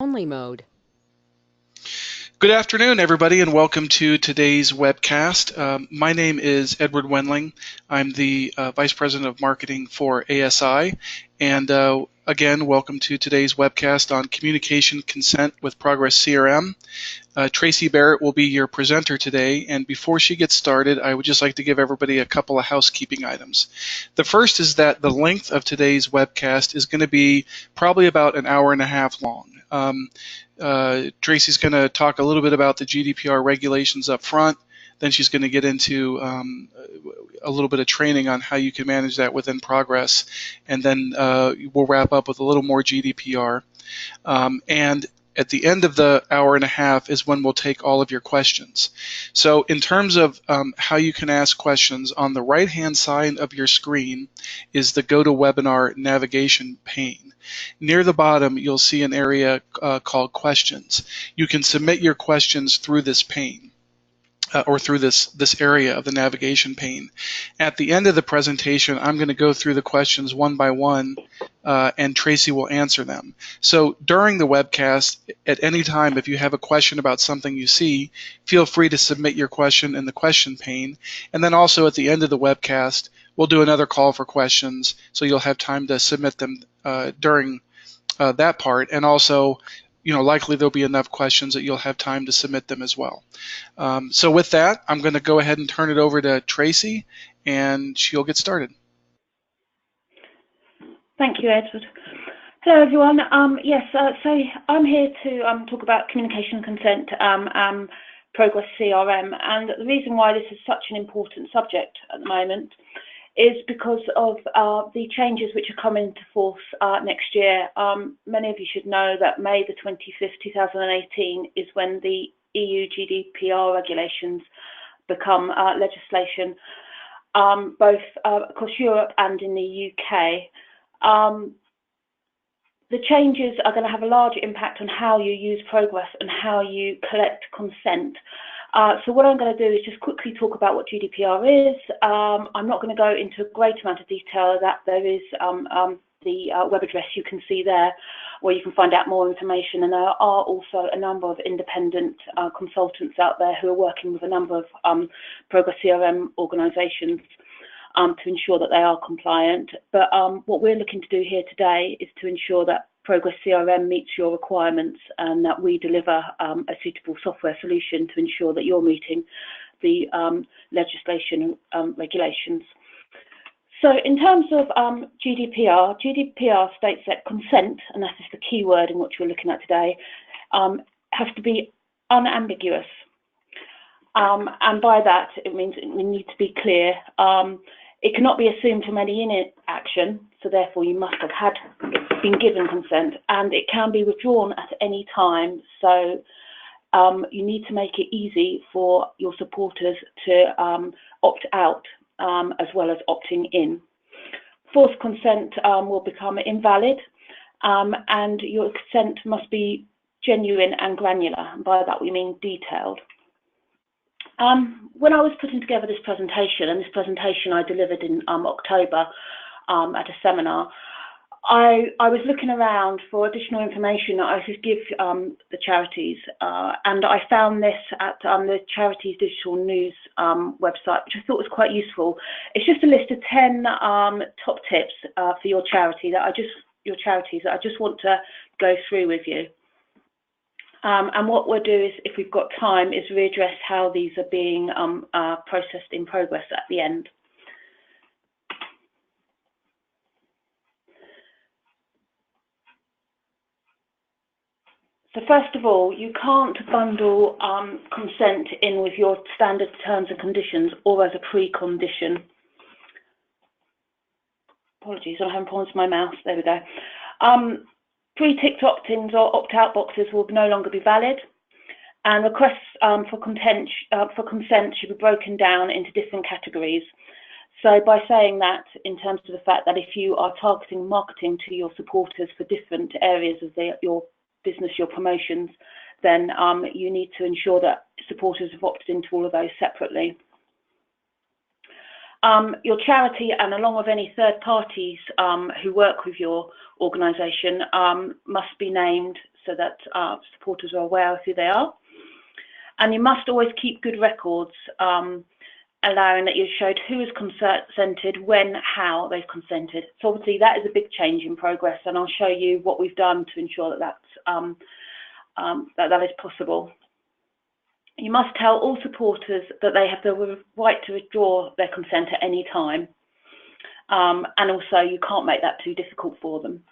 only mode. Good afternoon, everybody, and welcome to today's webcast. My name is Edward Wendling. I'm the Vice President of Marketing for ASI, and again, welcome to today's webcast on Communication Consent with ProgressCRM. Tracy Barrett will be your presenter today, and before she gets started, I would just like to give everybody a couple of housekeeping items. The first is that the length of today's webcast is going to be probably about an hour and a half long. Tracy's going to talk a little bit about the GDPR regulations up front. Then she's going to get into a little bit of training on how you can manage that within Progress. And then we'll wrap up with a little more GDPR. And at the end of the hour and a half is when we'll take all of your questions. So in terms of how you can ask questions, on the right-hand side of your screen is the GoToWebinar navigation pane. Near the bottom, you'll see an area called Questions. You can submit your questions through this pane. Or through this area of the navigation pane. At the end of the presentation, I'm going to go through the questions one by one, and Tracy will answer them. So during the webcast, at any time, if you have a question about something you see, feel free to submit your question in the question pane. And then also at the end of the webcast, we'll do another call for questions, so you'll have time to submit them during that part. And also, likely there'll be enough questions that you'll have time to submit them as well. So with that, I'm going to go ahead and turn it over to Tracy, and she'll get started. Thank you, Edward. Hello, everyone. So I'm here to talk about communication consent, ProgressCRM, and the reason why this is such an important subject at the moment is because of the changes which are coming into force next year. Many of you should know that May the 25th, 2018 is when the EU GDPR regulations become legislation, both across Europe and in the UK. The changes are going to have a large impact on how you use Progress and how you collect consent. So what I'm going to do is just quickly talk about what GDPR is. I'm not going to go into a great amount of detail. That there is the web address you can see there, where you can find out more information. And there are also a number of independent consultants out there who are working with a number of ProgressCRM organisations to ensure that they are compliant. But what we're looking to do here today is to ensure that ProgressCRM meets your requirements and that we deliver a suitable software solution to ensure that you're meeting the legislation regulations. So in terms of GDPR states that consent, and that is the key word in which we're looking at today, has to be unambiguous. And by that, it means we need to be clear. It cannot be assumed from any inaction, so therefore you must have been given consent, and it can be withdrawn at any time. So you need to make it easy for your supporters to opt out as well as opting in. Forced consent will become invalid, and your consent must be genuine and granular, and by that we mean detailed. When I was putting together this presentation, and this presentation I delivered in October at a seminar, I was looking around for additional information that I could give the charities, and I found this at the Charities Digital News website, which I thought was quite useful. It's just a list of 10 top tips for your charity that I just want to go through with you. And what we'll do is, if we've got time, is readdress how these are being processed in Progress at the end. So first of all, you can't bundle consent in with your standard terms and conditions or as a precondition. Apologies, I'm having problems with my mouse. There we go. Pre-ticked opt-ins or opt-out boxes will no longer be valid, and requests for consent should be broken down into different categories. So by saying that, in terms of the fact that if you are targeting marketing to your supporters for different areas of your business, your promotions, then you need to ensure that supporters have opted into all of those separately. Your charity, and along with any third parties who work with your organisation, must be named so that supporters are aware of who they are. And you must always keep good records, allowing that you showed who has consented, when, how they've consented. So obviously that is a big change in Progress, and I'll show you what we've done to ensure that that is possible. You must tell all supporters that they have the right to withdraw their consent at any time, and also you can't make that too difficult for them.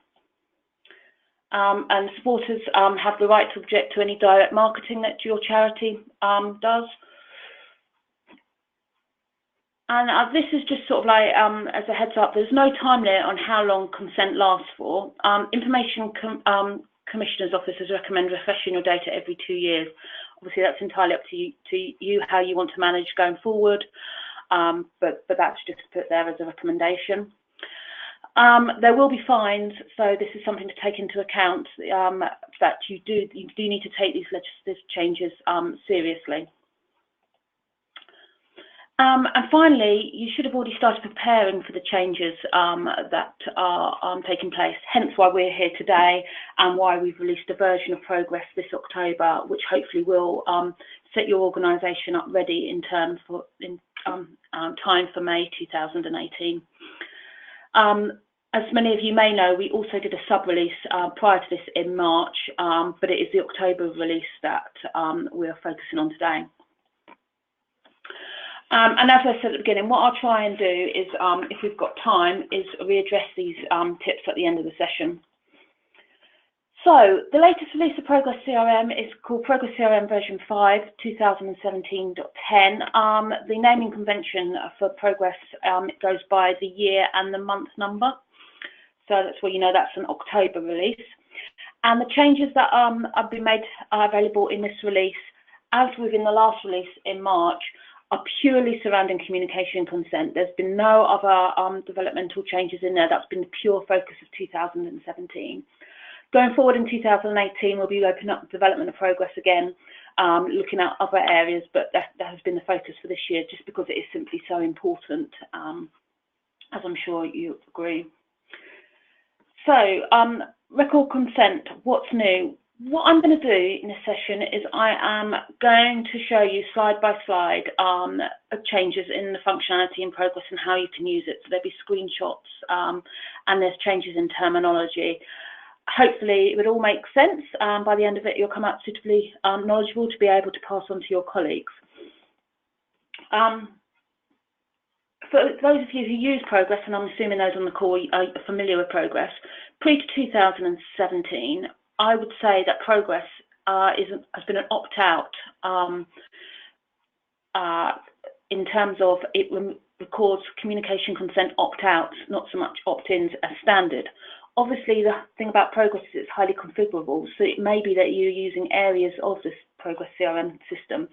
And supporters have the right to object to any direct marketing that your charity does. And this is just sort of like, as a heads up, there's no time limit on how long consent lasts for. Information Commissioner's offices recommend refreshing your data every 2 years. Obviously, that's entirely up to you how you want to manage going forward, but that's just put there as a recommendation. There will be fines, so this is something to take into account, that you do need to take these legislative changes seriously. And finally, you should have already started preparing for the changes that are taking place, hence why we're here today and why we've released a version of Progress this October, which hopefully will set your organisation up ready in time for May 2018. As many of you may know, we also did a sub-release prior to this in March, but it is the October release that we're focusing on today. And as I said at the beginning, what I'll try and do is, if we've got time, is readdress these tips at the end of the session. So the latest release of ProgressCRM is called ProgressCRM version 5, 2017.10. The naming convention for Progress goes by the year and the month number. So that's where you know that's an October release. And the changes that have been made available in this release, as within the last release in March, are purely surrounding communication consent. There's been no other developmental changes in there. That's been the pure focus of 2017. Going forward in 2018, we'll be opening up development of Progress again, looking at other areas, but that has been the focus for this year, just because it is simply so important, as I'm sure you agree. So, record consent, what's new? What I'm going to do in this session is I am going to show you slide by slide changes in the functionality in Progress and how you can use it. So there'll be screenshots and there's changes in terminology. Hopefully it would all make sense. By the end of it, you'll come out suitably knowledgeable to be able to pass on to your colleagues. For those of you who use Progress, and I'm assuming those on the call are familiar with Progress, pre-2017, I would say that Progress has been an opt-out in terms of it records communication consent opt-outs, not so much opt-ins as standard. Obviously, the thing about Progress is it's highly configurable, so it may be that you're using areas of this Progress CRM system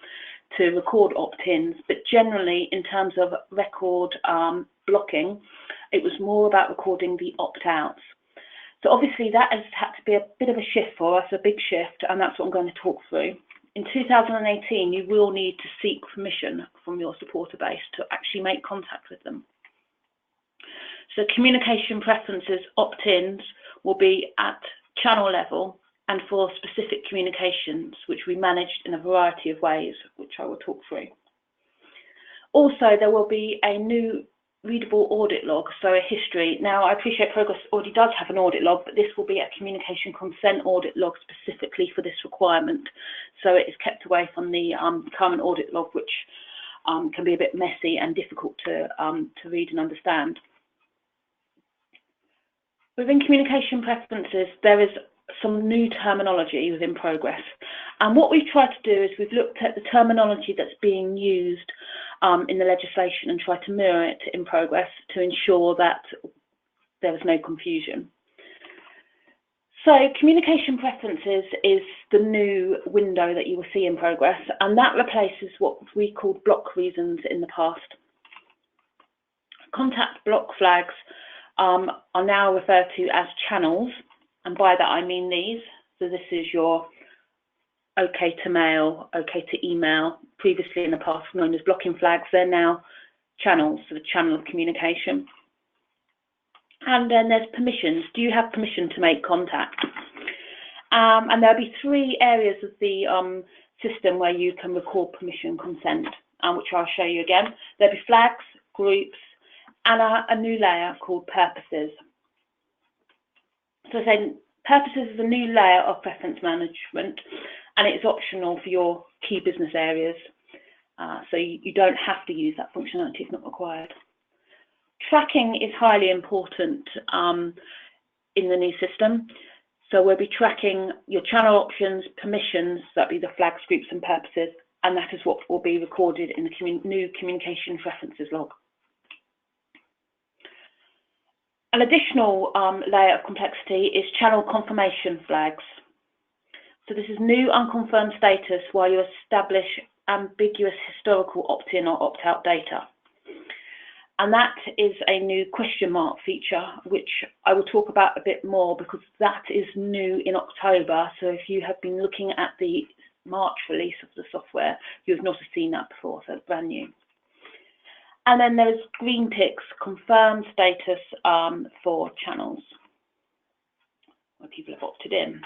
to record opt-ins, but generally, in terms of record blocking, it was more about recording the opt-outs. So obviously that has had to be a bit of a shift for us, a big shift, and that's what I'm going to talk through. In 2018, you will need to seek permission from your supporter base to actually make contact with them. So communication preferences, opt-ins, will be at channel level and for specific communications, which we managed in a variety of ways, which I will talk through. Also, there will be a new readable audit log, so a history. Now, I appreciate Progress already does have an audit log, but this will be a communication consent audit log specifically for this requirement. So it is kept away from the current audit log, which can be a bit messy and difficult to read and understand. Within communication preferences, there is some new terminology within Progress. And what we've tried to do is we've looked at the terminology that's being used in the legislation and tried to mirror it in Progress to ensure that there was no confusion. So communication preferences is the new window that you will see in Progress, and that replaces what we called block reasons in the past. Contact block flags are now referred to as channels, and by that I mean these. So this is your OK to mail, OK to email, previously in the past known as blocking flags. They're now channels, so the channel of communication. And then there's permissions. Do you have permission to make contact? And there'll be 3 areas of the system where you can record permission consent, which I'll show you again. There'll be flags, groups, and a new layer called purposes. So saying purposes is a new layer of preference management, and it's optional for your key business areas. So you don't have to use that functionality, it's not required. Tracking is highly important in the new system. So we'll be tracking your channel options, permissions, that'll be the flags, groups, and purposes, and that is what will be recorded in the new communication preferences log. An additional layer of complexity is channel confirmation flags. So this is new unconfirmed status while you establish ambiguous historical opt-in or opt-out data. And that is a new question mark feature, which I will talk about a bit more because that is new in October. So if you have been looking at the March release of the software, you have not seen that before, so it's brand new. And then there's green ticks, confirmed status for channels where people have opted in.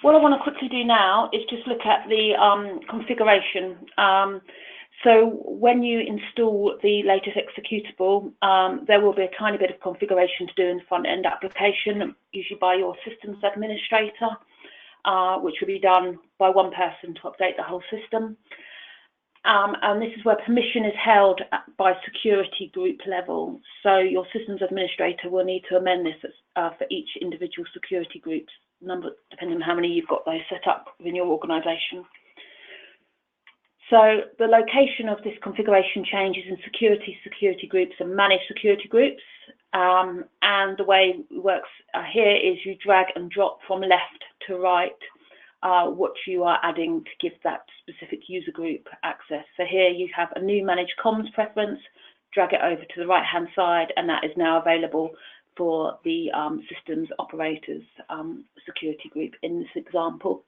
What I want to quickly do now is just look at the configuration. So when you install the latest executable, there will be a tiny bit of configuration to do in the front-end application, usually by your systems administrator, which will be done by one person to update the whole system. And this is where permission is held by security group level. So your systems administrator will need to amend this for each individual security group's number, depending on how many you've got those set up within your organisation. So the location of this configuration changes in security groups and managed security groups. And the way it works here is you drag and drop from left to right what you are adding to give that specific user group access. So here you have a new managed comms preference, drag it over to the right hand side, and that is now available for the systems operators security group in this example.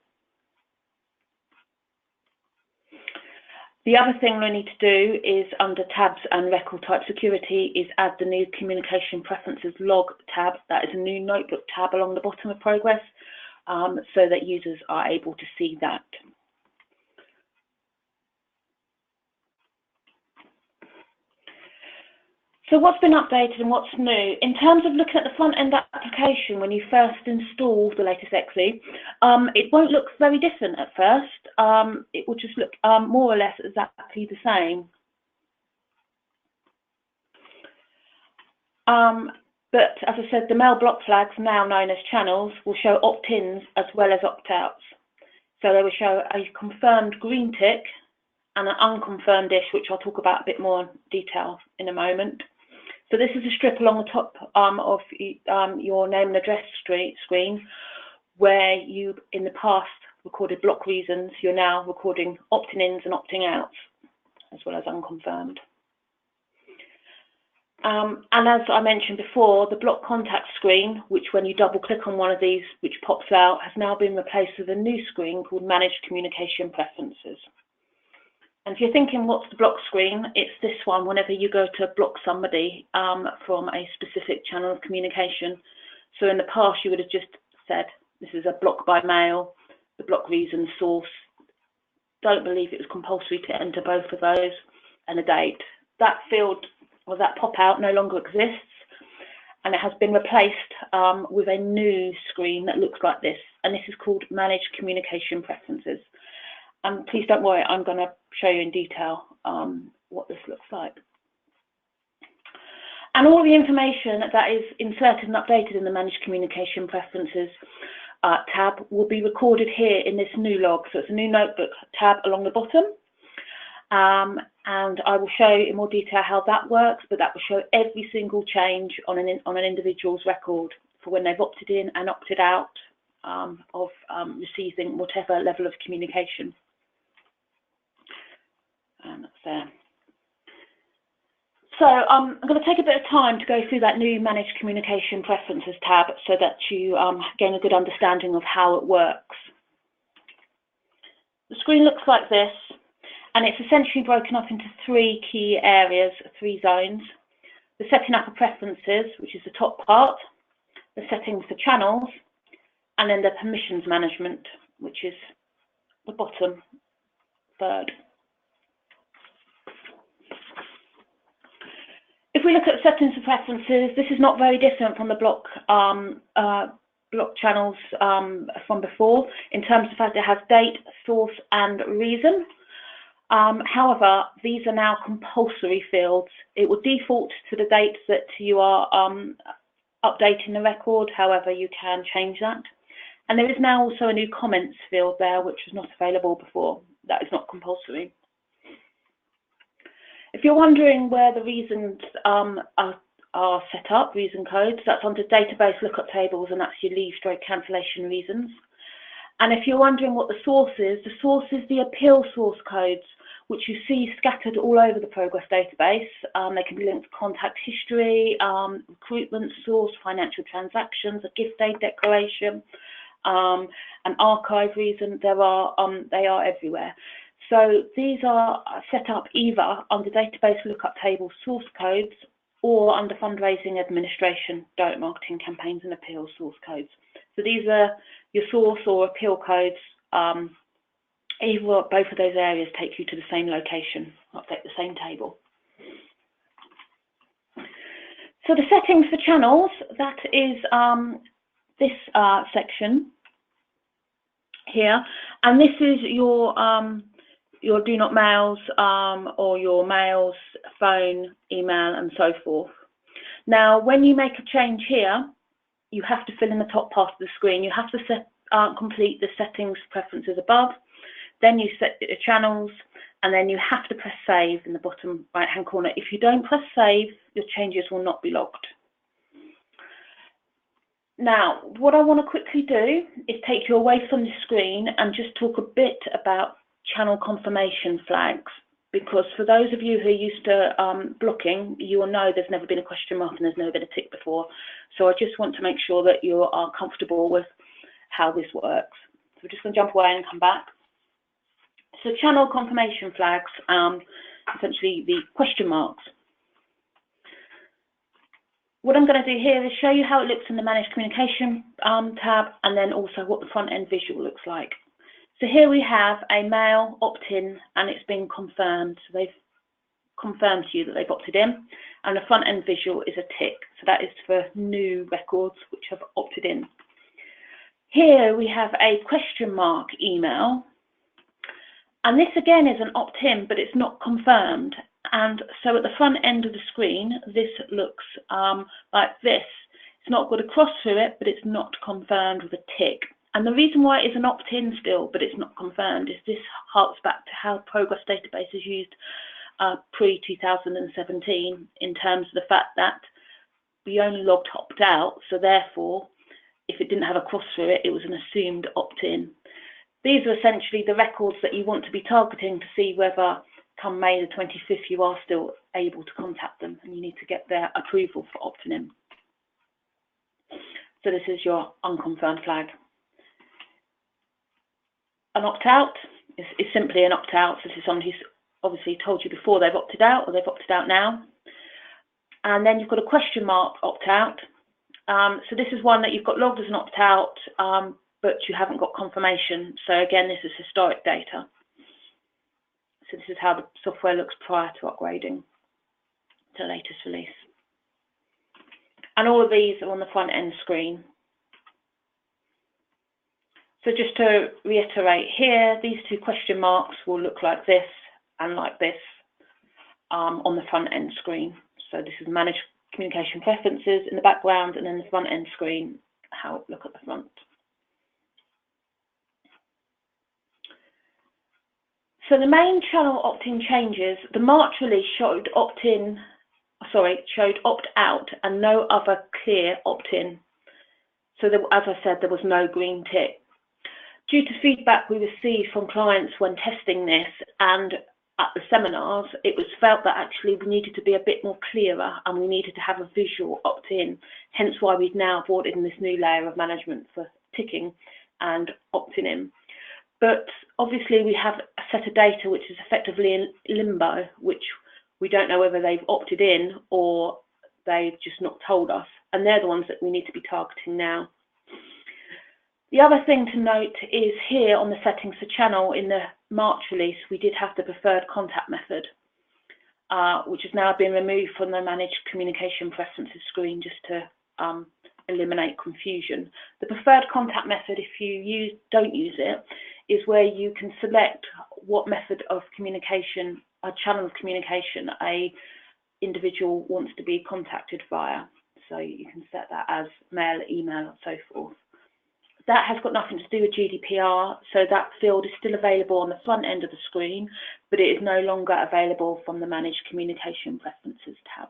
The other thing we need to do is under tabs and record type security is add the new communication preferences log tab. That is a new notebook tab along the bottom of Progress so that users are able to see that. So what's been updated and what's new? In terms of looking at the front-end application, when you first install the latest XE, it won't look very different at first. It will just look more or less exactly the same. But as I said, the mail block flags, now known as channels, will show opt-ins as well as opt-outs. So they will show a confirmed green tick and an unconfirmed-ish, which I'll talk about a bit more in detail in a moment. So this is a strip along the top of your name and address screen, where you in the past recorded block reasons. You're now recording opting-ins and opting-outs, as well as unconfirmed. And as I mentioned before, the block contact screen, which when you double click on one of these, which pops out, has now been replaced with a new screen called Managed Communication Preferences. And if you're thinking, what's the block screen? It's this one whenever you go to block somebody from a specific channel of communication. So in the past, you would have just said, this is a block by mail, the block reason, source. Don't believe it was compulsory to enter both of those, and a date. That field, or that pop-out, no longer exists, and it has been replaced with a new screen that looks like this, and this is called Managed Communication Preferences. And please don't worry, I'm going to show you in detail what this looks like. And all the information that is inserted and updated in the Managed Communication Preferences tab will be recorded here in this new log. So it's a new notebook tab along the bottom. And I will show you in more detail how that works, but that will show every single change on an individual's record for when they've opted in and opted out of receiving whatever level of communication. And that's there. So I'm going to take a bit of time to go through that new Managed Communication Preferences tab so that you gain a good understanding of how it works. The screen looks like this, and it's essentially broken up into 3 key areas, 3 zones. The setting up of preferences, which is the top part, the settings for channels, and then the permissions management, which is the bottom third. If we look at settings for preferences, this is not very different from the block channels from before, in terms of the fact it has date, source, and reason. However, these are now compulsory fields. It will default to the dates that you are updating the record. However, you can change that. And there is now also a new comments field there, which was not available before. That is not compulsory. If you're wondering where the reasons are set up, reason codes, that's under database lookup tables, and that's your leave/cancellation reasons. And if you're wondering what the source is the appeal source codes, which you see scattered all over the Progress database. They can be linked to contact history, recruitment source, financial transactions, a gift aid declaration, an archive reason. They are everywhere. So these are set up either under database lookup table source codes or under fundraising, administration, direct marketing campaigns, and appeal source codes. So these are your source or appeal codes. Either or both of those areas take you to the same location, update the same table. So the settings for channels, that is this section here, and this is your do not mails or your mails, phone, email, and so forth. Now, when you make a change here, you have to fill in the top part of the screen. You have to complete the settings preferences above. Then you set the channels, and then you have to press save in the bottom right-hand corner. If you don't press save, your changes will not be logged. Now, what I want to quickly do is take you away from the screen and just talk a bit about channel confirmation flags, because for those of you who are used to blocking, you will know there's never been a question mark and there's never been a tick before. So I just want to make sure that you are comfortable with how this works. So we're just going to jump away and come back. So channel confirmation flags, essentially the question marks. What I'm going to do here is show you how it looks in the Managed Communication tab, and then also what the front end visual looks like. So here we have a mail opt-in, and it's been confirmed. So they've confirmed to you that they've opted in, and the front end visual is a tick. So that is for new records which have opted in. Here we have a question mark email, and this again is an opt-in, but it's not confirmed. And so at the front end of the screen, this looks like this. It's not got a cross through it, but it's not confirmed with a tick. And the reason why it is an opt-in still, but it's not confirmed, is this harks back to how Progress database is used pre-2017, in terms of the fact that we only logged opt-out, so therefore, if it didn't have a cross through it, it was an assumed opt-in. These are essentially the records that you want to be targeting to see whether come May the 25th you are still able to contact them, and you need to get their approval for opting in. So this is your unconfirmed flag. An opt-out is simply an opt-out. So this is someone who's obviously told you before they've opted out, or they've opted out now. And then you've got a question mark opt-out. So this is one that you've got logged as an opt-out, but you haven't got confirmation. So again, this is historic data. So this is how the software looks prior to upgrading to the latest release. And all of these are on the front end screen. So just to reiterate here, these two question marks will look like this and like this on the front end screen. So this is Managed Communication Preferences in the background, and then the front end screen, how it look at the front. So the main channel opt-in changes, the March release showed opt-out and no other clear opt-in. So there, as I said, there was no green tick. Due to feedback we received from clients when testing this and at the seminars, it was felt that actually we needed to be a bit more clearer and we needed to have a visual opt-in, hence why we've now brought in this new layer of management for ticking and opting in. But obviously we have a set of data which is effectively in limbo, which we don't know whether they've opted in or they've just not told us, and they're the ones that we need to be targeting now. The other thing to note is here on the settings for channel in the March release, we did have the preferred contact method, which has now been removed from the managed communication preferences screen just to eliminate confusion. The preferred contact method, if you don't use it, is where you can select what method of communication, a channel of communication, a individual wants to be contacted via. So you can set that as mail, email, and so forth. That has got nothing to do with GDPR, so that field is still available on the front end of the screen, but it is no longer available from the Managed Communication Preferences tab.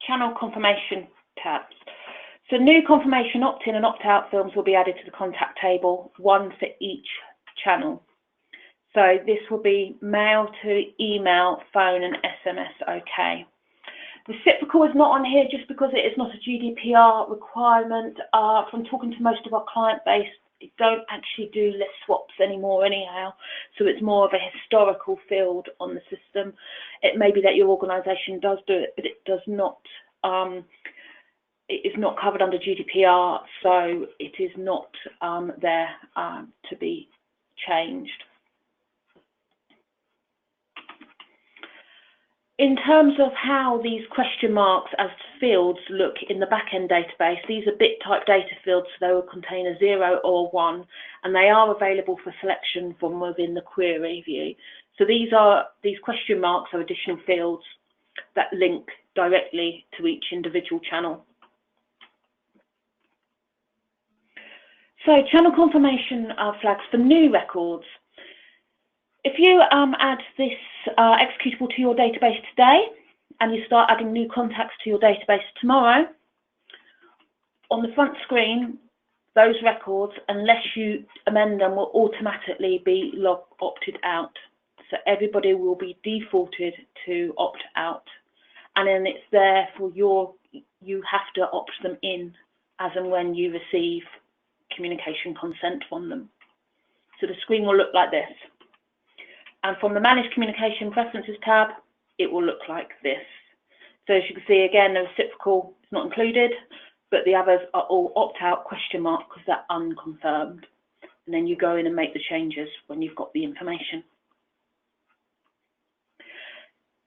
Channel confirmation tabs. So new confirmation opt-in and opt-out fields will be added to the contact table, one for each channel. So this will be mail to email, phone and SMS OK. Reciprocal is not on here just because it is not a GDPR requirement. From talking to most of our client base, they don't actually do list swaps anymore anyhow, so it's more of a historical field on the system. It may be that your organisation does do it, but it does not. It is not covered under GDPR, so it is not there to be changed. In terms of how these question marks as fields look in the back-end database, these are bit type data fields, so they will contain a 0 or 1, and they are available for selection from within the query view. So these question marks are additional fields that link directly to each individual channel. So channel confirmation flags for new records. If you add this executable to your database today and you start adding new contacts to your database tomorrow, on the front screen, those records, unless you amend them, will automatically be opted out. So everybody will be defaulted to opt out. And then it's there for you have to opt them in as and when you receive communication consent from them. So the screen will look like this. And from the Managed Communication Preferences tab, it will look like this. So as you can see, again, the reciprocal is not included, but the others are all opt-out question mark because they're unconfirmed. And then you go in and make the changes when you've got the information.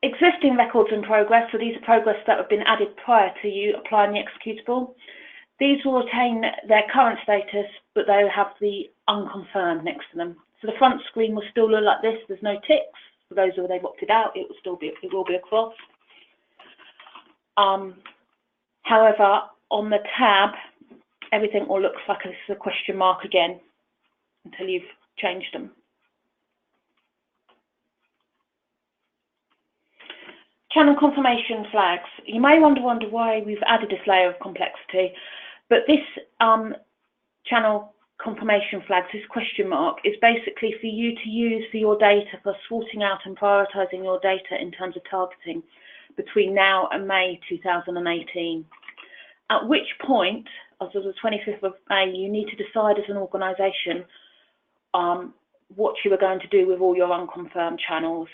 Existing records in progress, so these are progress that have been added prior to you applying the executable. These will retain their current status, but they will have the unconfirmed next to them. So the front screen will still look like this. There's no ticks. For those who they've opted out, it will be a cross. However, on the tab, everything will look like a question mark again until you've changed them. Channel confirmation flags. You may wonder why we've added this layer of complexity, but this channel confirmation flags, this question mark, is basically for you to use for your data for sorting out and prioritising your data in terms of targeting between now and May 2018. At which point, as of the 25th of May, you need to decide as an organisation what you are going to do with all your unconfirmed channels.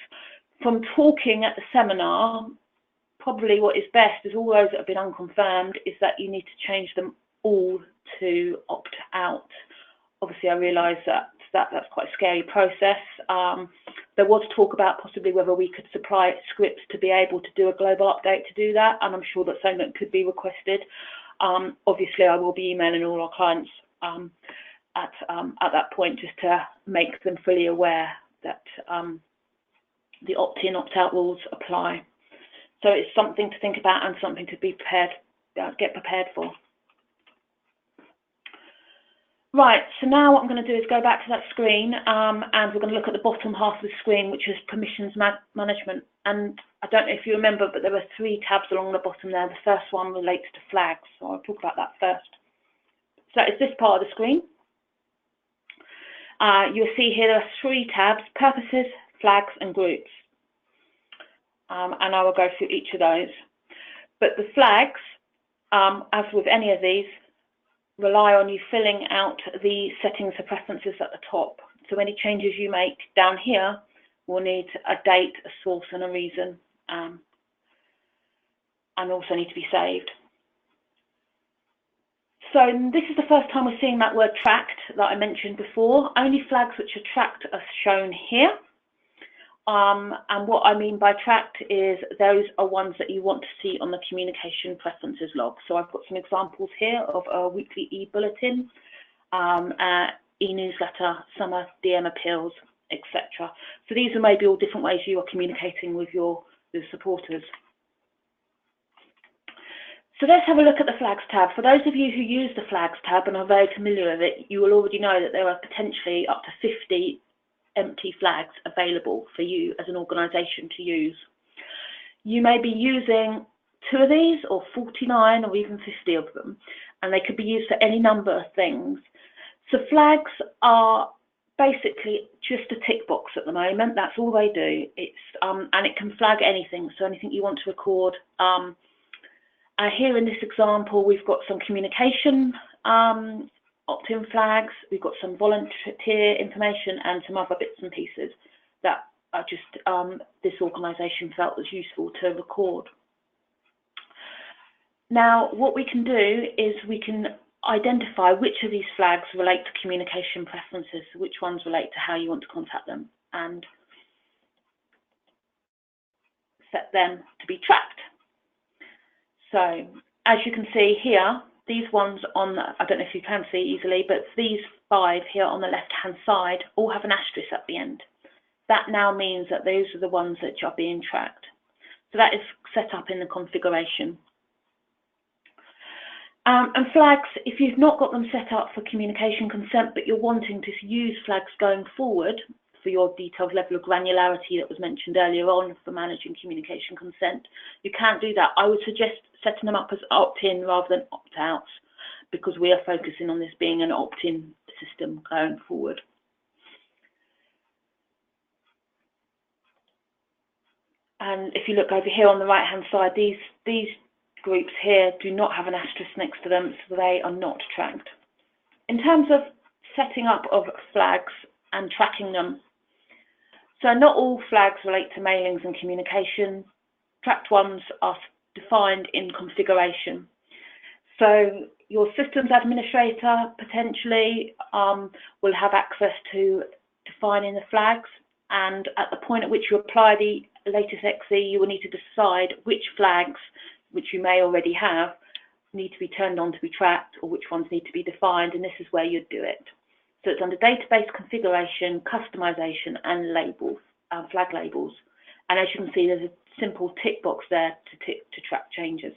From talking at the seminar, probably what is best is all those that have been unconfirmed is that you need to change them all to opt out. Obviously, I realise that's quite a scary process. There was talk about possibly whether we could supply scripts to be able to do a global update to do that, and I'm sure that something could be requested. Obviously, I will be emailing all our clients at that point just to make them fully aware that the opt-in, opt-out rules apply. So it's something to think about and something to be prepared, get prepared for. Right, so now what I'm going to do is go back to that screen and we're going to look at the bottom half of the screen, which is permissions management. And I don't know if you remember, but there were 3 tabs along the bottom there. The first one relates to flags, so I'll talk about that first. So it's this part of the screen. You'll see here there are 3 tabs: purposes, flags and groups. And I will go through each of those. But the flags as with any of these, rely on you filling out the settings and preferences at the top. So any changes you make down here will need a date, a source and a reason, and also need to be saved. So this is the first time we're seeing that word tracked that I mentioned before. Only flags which are tracked are shown here. And what I mean by tracked is those are ones that you want to see on the communication preferences log. So I've got some examples here of a weekly e-bulletin, e-newsletter, summer DM appeals, etc. So these are maybe all different ways you are communicating with your supporters. So let's have a look at the flags tab. For those of you who use the flags tab and are very familiar with it, you will already know that there are potentially up to 50 empty flags available for you as an organisation to use. You may be using 2 of these or 49 or even 50 of them, and they could be used for any number of things. So flags are basically just a tick box at the moment. That's all they do. It's and it can flag anything, so anything you want to record. Here in this example, we've got some communication opt-in flags, we've got some volunteer information and some other bits and pieces that are just this organisation felt was useful to record. Now, what we can do is we can identify which of these flags relate to communication preferences, which ones relate to how you want to contact them, and set them to be tracked. So, as you can see here, these ones on, I don't know if you can see easily, but these 5 here on the left-hand side all have an asterisk at the end. That now means that those are the ones that are being tracked. So that is set up in the configuration. And flags, if you've not got them set up for communication consent, but you're wanting to use flags going forward for your detailed level of granularity that was mentioned earlier on for managing communication consent, you can do that. I would suggest setting them up as opt-in rather than opt-outs, because we are focusing on this being an opt-in system going forward. And if you look over here on the right-hand side, these groups here do not have an asterisk next to them, so they are not tracked. In terms of setting up of flags and tracking them, so not all flags relate to mailings and communication. Tracked ones are defined in configuration. So your systems administrator potentially will have access to defining the flags, and at the point at which you apply the latest XE, you will need to decide which flags, which you may already have, need to be turned on to be tracked, or which ones need to be defined, and this is where you'd do it. So it's under database configuration, customization, and labels, flag labels. And as you can see, there's a simple tick box there to track changes.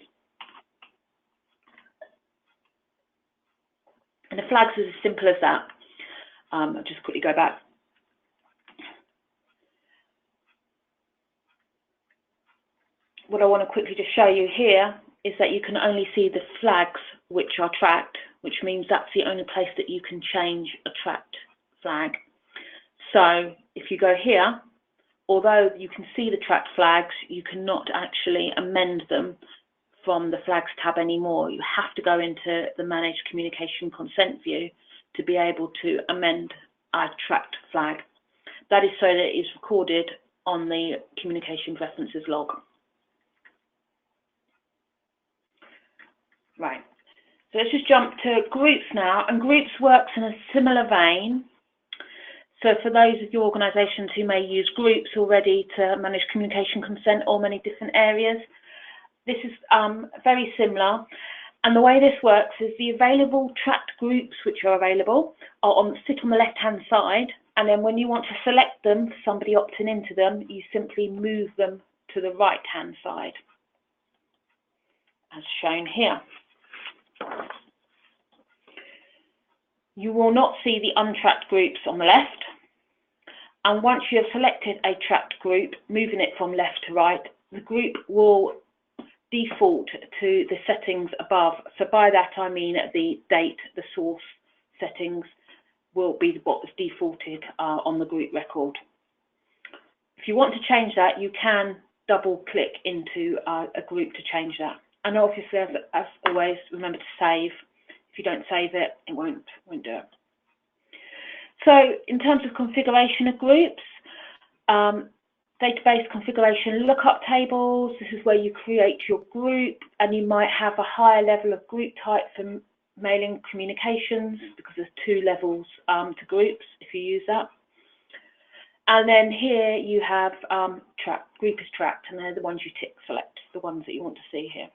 And the flags is as simple as that. I'll just quickly go back. What I want to quickly just show you here is that you can only see the flags which are tracked, which means that's the only place that you can change a tracked flag. So if you go here, although you can see the tracked flags, you cannot actually amend them from the flags tab anymore. You have to go into the Manage Communication Consent view to be able to amend a tracked flag. That is so that it is recorded on the Communication Preferences log. Right, so let's just jump to groups now, and groups works in a similar vein. So for those of your organisations who may use groups already to manage communication consent or many different areas, this is very similar. And the way this works is the available tracked groups which are available are sit on the left-hand side, and then when you want to select them, somebody opting into them, you simply move them to the right-hand side, as shown here. You will not see the untracked groups on the left, and once you have selected a tracked group, moving it from left to right, the group will default to the settings above. So by that I mean the date, the source settings will be what's defaulted on the group record. If you want to change that, you can double click into a group to change that. And obviously, as always, remember to save. If you don't save it, it won't do it. So in terms of configuration of groups, database configuration lookup tables, this is where you create your group, and you might have a higher level of group type for mailing communications, because there's 2 levels to groups if you use that. And then here you have group is tracked, and they're the ones you tick select, the ones that you want to see here.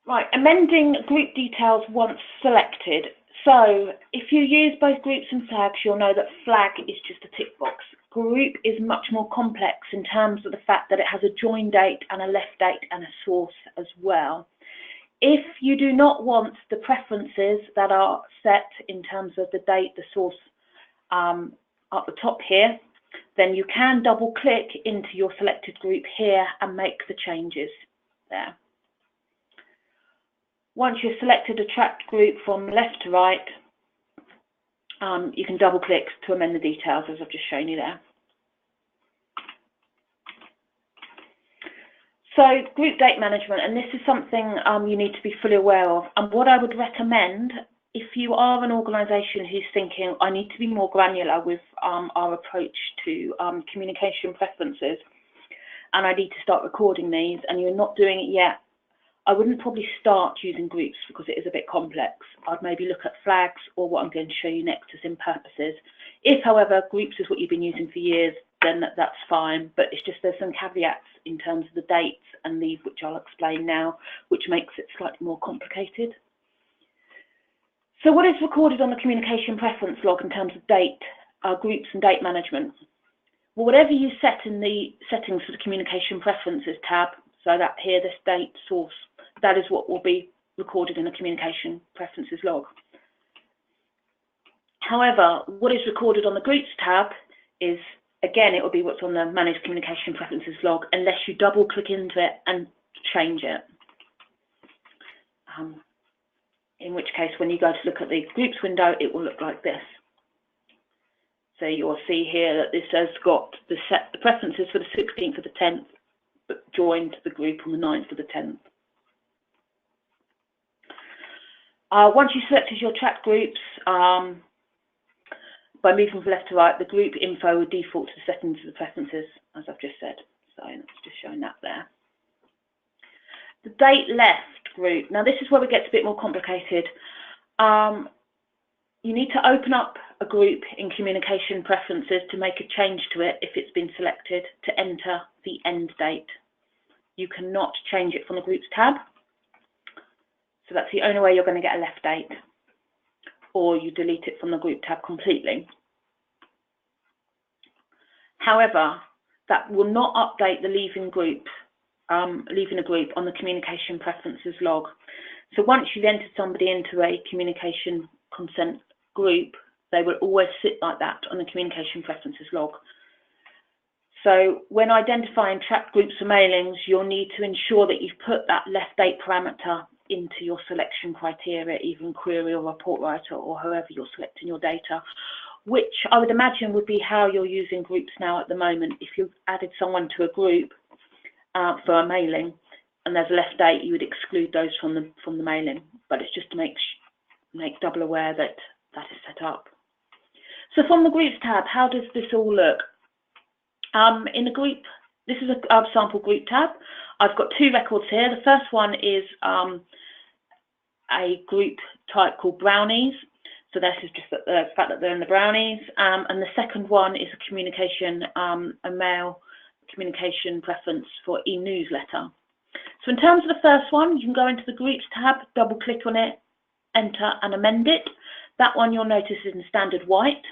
Right, amending group details once selected. So if you use both groups and flags, you'll know that flag is just a tick box. Group is much more complex in terms of the fact that it has a join date and a left date and a source as well. If you do not want the preferences that are set in terms of the date, the source at the top here, then you can double click into your selected group here and make the changes there. Once you've selected a tracked group from left to right, you can double click to amend the details, as I've just shown you there. So group date management, and this is something you need to be fully aware of. And what I would recommend, if you are an organisation who's thinking, I need to be more granular with our approach to communication preferences, and I need to start recording these, and you're not doing it yet, I wouldn't probably start using groups because it is a bit complex. I'd maybe look at flags or what I'm going to show you next as in purposes. If, however, groups is what you've been using for years, then that's fine. But it's just there's some caveats in terms of the dates and these, which I'll explain now, which makes it slightly more complicated. So what is recorded on the communication preference log in terms of date, groups and date management? Well, whatever you set in the settings for the communication preferences tab, so that here, this date, source, that is what will be recorded in the communication preferences log. However, what is recorded on the groups tab is, again, it will be what's on the managed communication preferences log, unless you double click into it and change it. In which case, when you go to look at the groups window, it will look like this. So you'll see here that this has got the preferences for the 16th of the 10th, but joined the group on the 9th of the 10th. Once you've selected your tracked groups, by moving from left to right, the group info will default to the settings of the preferences, as I've just said. So that's just showing that there. The date left group. Now this is where it gets a bit more complicated. You need to open up a group in communication preferences to make a change to it if it's been selected to enter the end date. You cannot change it from the groups tab. So that's the only way you're going to get a left date, or you delete it from the group tab completely. However, that will not update the leaving a group on the communication preferences log. So once you've entered somebody into a communication consent group, they will always sit like that on the communication preferences log. So when identifying tracked groups for mailings, you'll need to ensure that you've put that left date parameter into your selection criteria, even query or report writer, or however you're selecting your data, which I would imagine would be how you're using groups now at the moment. If you've added someone to a group for a mailing and there's a left date, you would exclude those from the mailing. But it's just to make double aware that that is set up. So from the groups tab, how does this all look? In the group, this is a sample group tab. I've got 2 records here. The first one is a group type called brownies. So this is just the fact that they're in the brownies. And the second one is a communication, a mail communication preference for e-newsletter. So in terms of the first one, you can go into the groups tab, double click on it, enter and amend it. That one you'll notice is in standard white.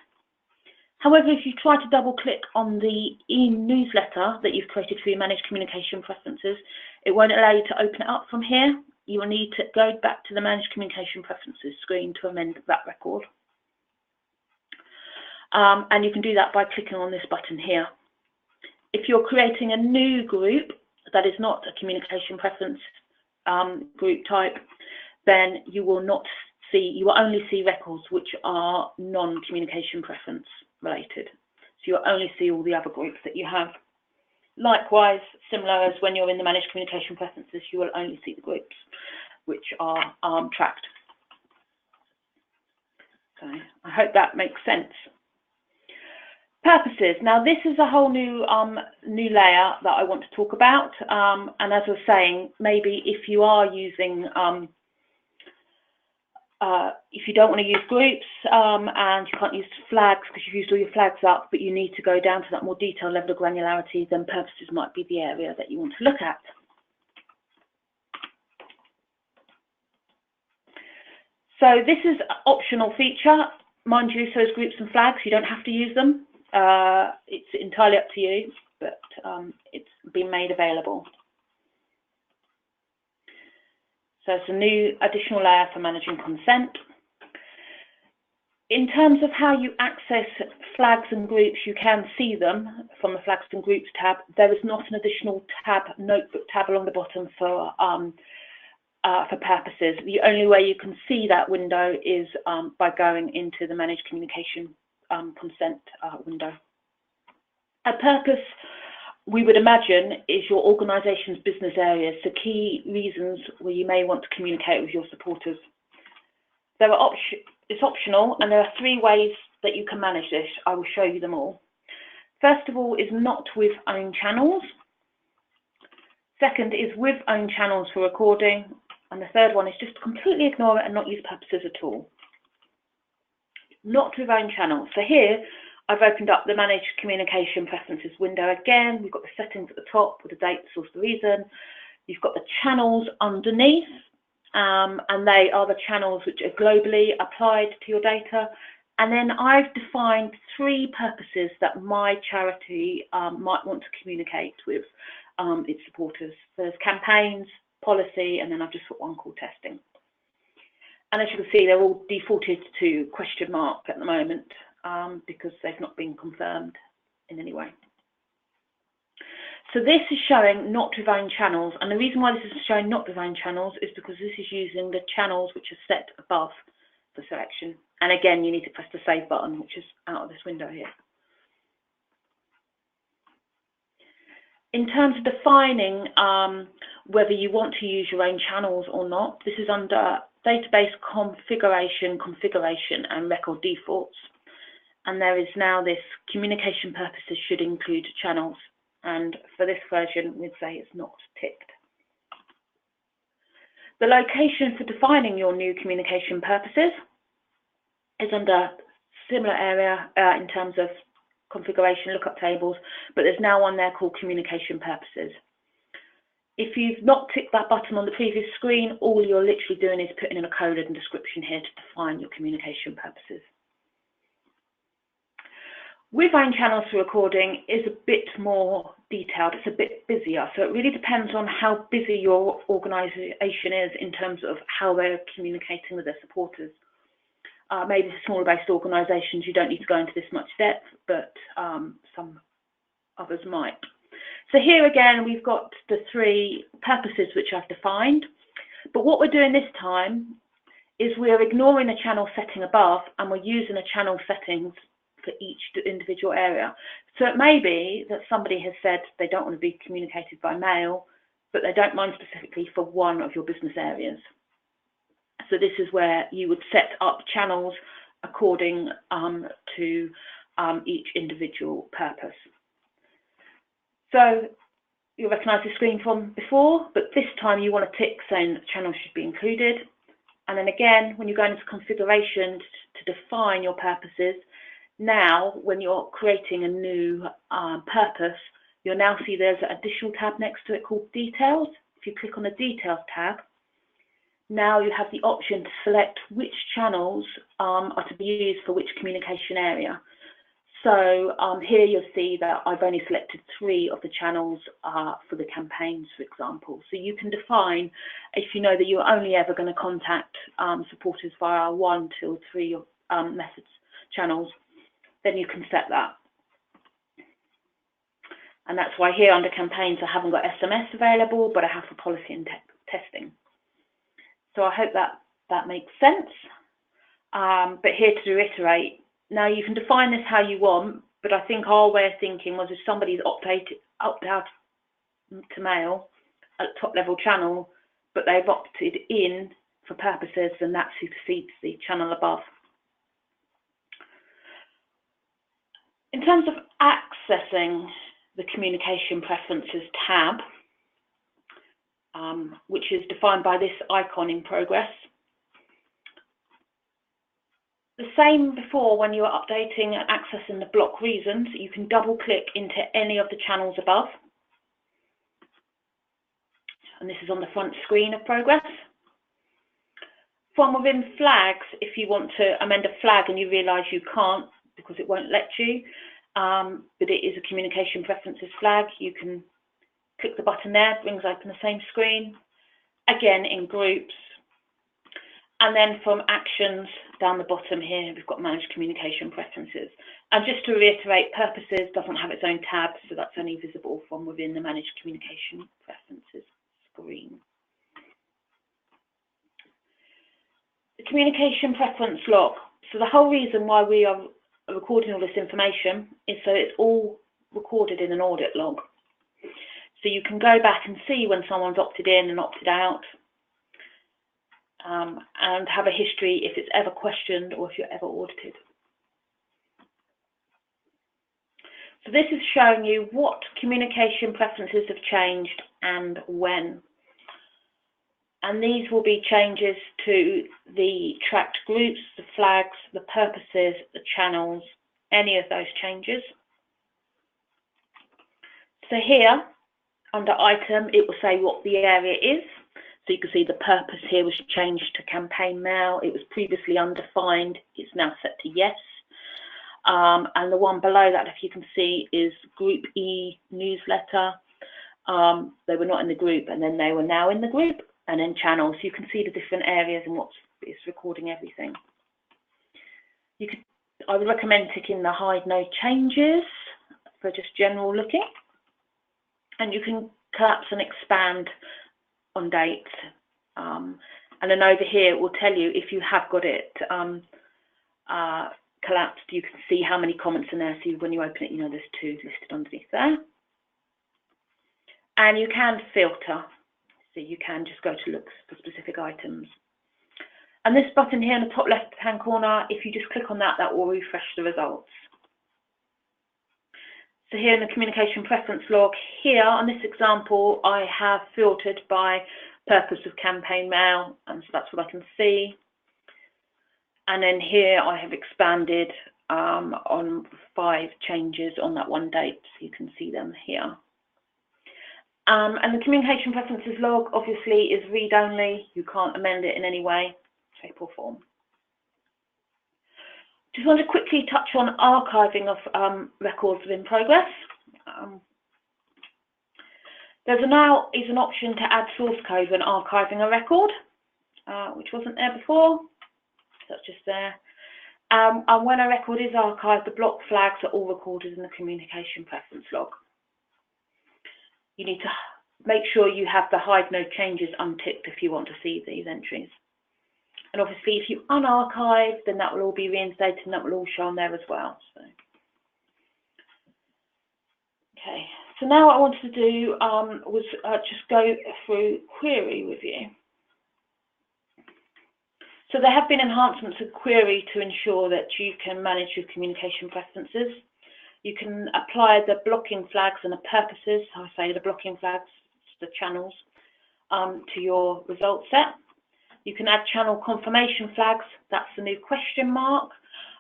However, if you try to double click on the e-newsletter that you've created for your managed communication preferences, it won't allow you to open it up from here. You will need to go back to the managed communication preferences screen to amend that record. And you can do that by clicking on this button here. If you're creating a new group that is not a communication preference group type, then you will only see records which are non-communication preference related. So you'll only see all the other groups that you have. Likewise similar as when you're in the managed communication preferences, you will only see the groups which are tracked. So I hope that makes sense. Purposes. Now this is a whole new layer that I want to talk about, and as I was saying, maybe if you are using if you don't want to use groups and you can't use flags because you've used all your flags up, but you need to go down to that more detailed level of granularity, then purposes might be the area that you want to look at. So this is an optional feature, mind you, so is groups and flags. You don't have to use them. It's entirely up to you, but it's been made available. So it's a new additional layer for managing consent. In terms of how you access flags and groups, you can see them from the Flags and Groups tab. There is not an additional tab, notebook tab along the bottom for purposes. The only way you can see that window is by going into the Managed Communication Consent window. A purpose, we would imagine, is your organisation's business areas, so key reasons where you may want to communicate with your supporters. It's optional, and there are 3 ways that you can manage this. I will show you them all. First of all is not with own channels. Second is with own channels for recording. And the third one is just completely ignore it and not use purposes at all. Not with own channels. So here, I've opened up the Managed Communication Preferences window again. We've got the settings at the top with the date, the source, the reason. You've got the channels underneath, and they are the channels which are globally applied to your data. And then I've defined 3 purposes that my charity might want to communicate with its supporters. So there's campaigns, policy, and then I've just put one called testing. And as you can see, they're all defaulted to question mark at the moment because they've not been confirmed in any way. So this is showing not with own channels, and the reason why this is showing not with own channels is because this is using the channels which are set above the selection. And again, you need to press the save button, which is out of this window here. In terms of defining whether you want to use your own channels or not, this is under Database Configuration, and Record Defaults. And there is now this communication purposes should include channels. And for this version, we'd say it's not ticked. The location for defining your new communication purposes is under similar area in terms of configuration, lookup tables, but there's now one there called communication purposes. If you've not ticked that button on the previous screen, all you're literally doing is putting in a code and description here to define your communication purposes. With own channels for recording is a bit more detailed, it's a bit busier, so it really depends on how busy your organisation is in terms of how they're communicating with their supporters. Maybe for smaller based organisations you don't need to go into this much depth, but some others might. So here again we've got the 3 purposes which I've defined, but what we're doing this time is we're ignoring the channel setting above and we're using the channel settings for each individual area. So it may be that somebody has said they don't want to be communicated by mail, but they don't mind specifically for one of your business areas. So this is where you would set up channels according to each individual purpose. So you'll recognise the screen from before, but this time you want to tick saying that channels should be included. And then again, when you go into configuration to define your purposes, now when you're creating a new purpose, you'll now see there's an additional tab next to it called Details. If you click on the Details tab, now you have the option to select which channels are to be used for which communication area. So here you'll see that I've only selected 3 of the channels for the campaigns, for example. So you can define, if you know that you're only ever going to contact supporters via 1, 2, 3 methods, channels, then you can set that. And that's why here under campaigns I haven't got SMS available, but I have for policy and testing. So I hope that makes sense. But here to reiterate, now you can define this how you want, but I think our way of thinking was if somebody's opt out to mail at top level channel, but they've opted in for purposes, then that supersedes the channel above. In terms of accessing the communication preferences tab, which is defined by this icon in Progress, the same before when you are updating and accessing the block reasons, you can double click into any of the channels above. And this is on the front screen of Progress. From within flags, if you want to amend a flag and you realise you can't because it won't let you, but it is a communication preferences flag, you can click the button there, it brings open the same screen. Again, in groups. And then from actions down the bottom here, we've got manage communication preferences. And just to reiterate, purposes doesn't have its own tab, so that's only visible from within the manage communication preferences screen. The communication preference log. So the whole reason why we are recording all this information is so it's all recorded in an audit log. So you can go back and see when someone's opted in and opted out, and have a history if it's ever questioned or if you're ever audited. So this is showing you what communication preferences have changed and when. And these will be changes to the tracked groups, the flags, the purposes, the channels, any of those changes. So here, under item, it will say what the area is. So you can see the purpose here was changed to campaign mail. It was previously undefined. It's now set to yes. And the one below that, if you can see, is Group E newsletter. They were not in the group, and then they were now in the group, and then channels. You can see the different areas and it's recording everything. I would recommend ticking the hide no changes for just general looking. And you can collapse and expand on dates. And then over here, it will tell you if you have got it collapsed, you can see how many comments in there. So when you open it, you know there's 2 listed underneath there. And you can filter. So you can just go to look for specific items. And this button here in the top left-hand corner, if you just click on that, that will refresh the results. So here in the communication preference log, here on this example, I have filtered by purpose of campaign mail, and so that's what I can see. And then here I have expanded on 5 changes on that one date, so you can see them here. And the communication preferences log obviously is read-only. You can't amend it in any way, shape or form. Just want to quickly touch on archiving of records within Progress. There now is an option to add source code when archiving a record, which wasn't there before. So that's just there. And when a record is archived, the block flags are all recorded in the communication preference log. You need to make sure you have the hide no changes unticked if you want to see these entries. And obviously, if you unarchive, then that will all be reinstated and that will all show on there as well. So. Okay, so now what I wanted to do was just go through query with you. So there have been enhancements of query to ensure that you can manage your communication preferences. You can apply the blocking flags and the purposes, I say the blocking flags, the channels, to your result set. You can add channel confirmation flags, that's the new question mark,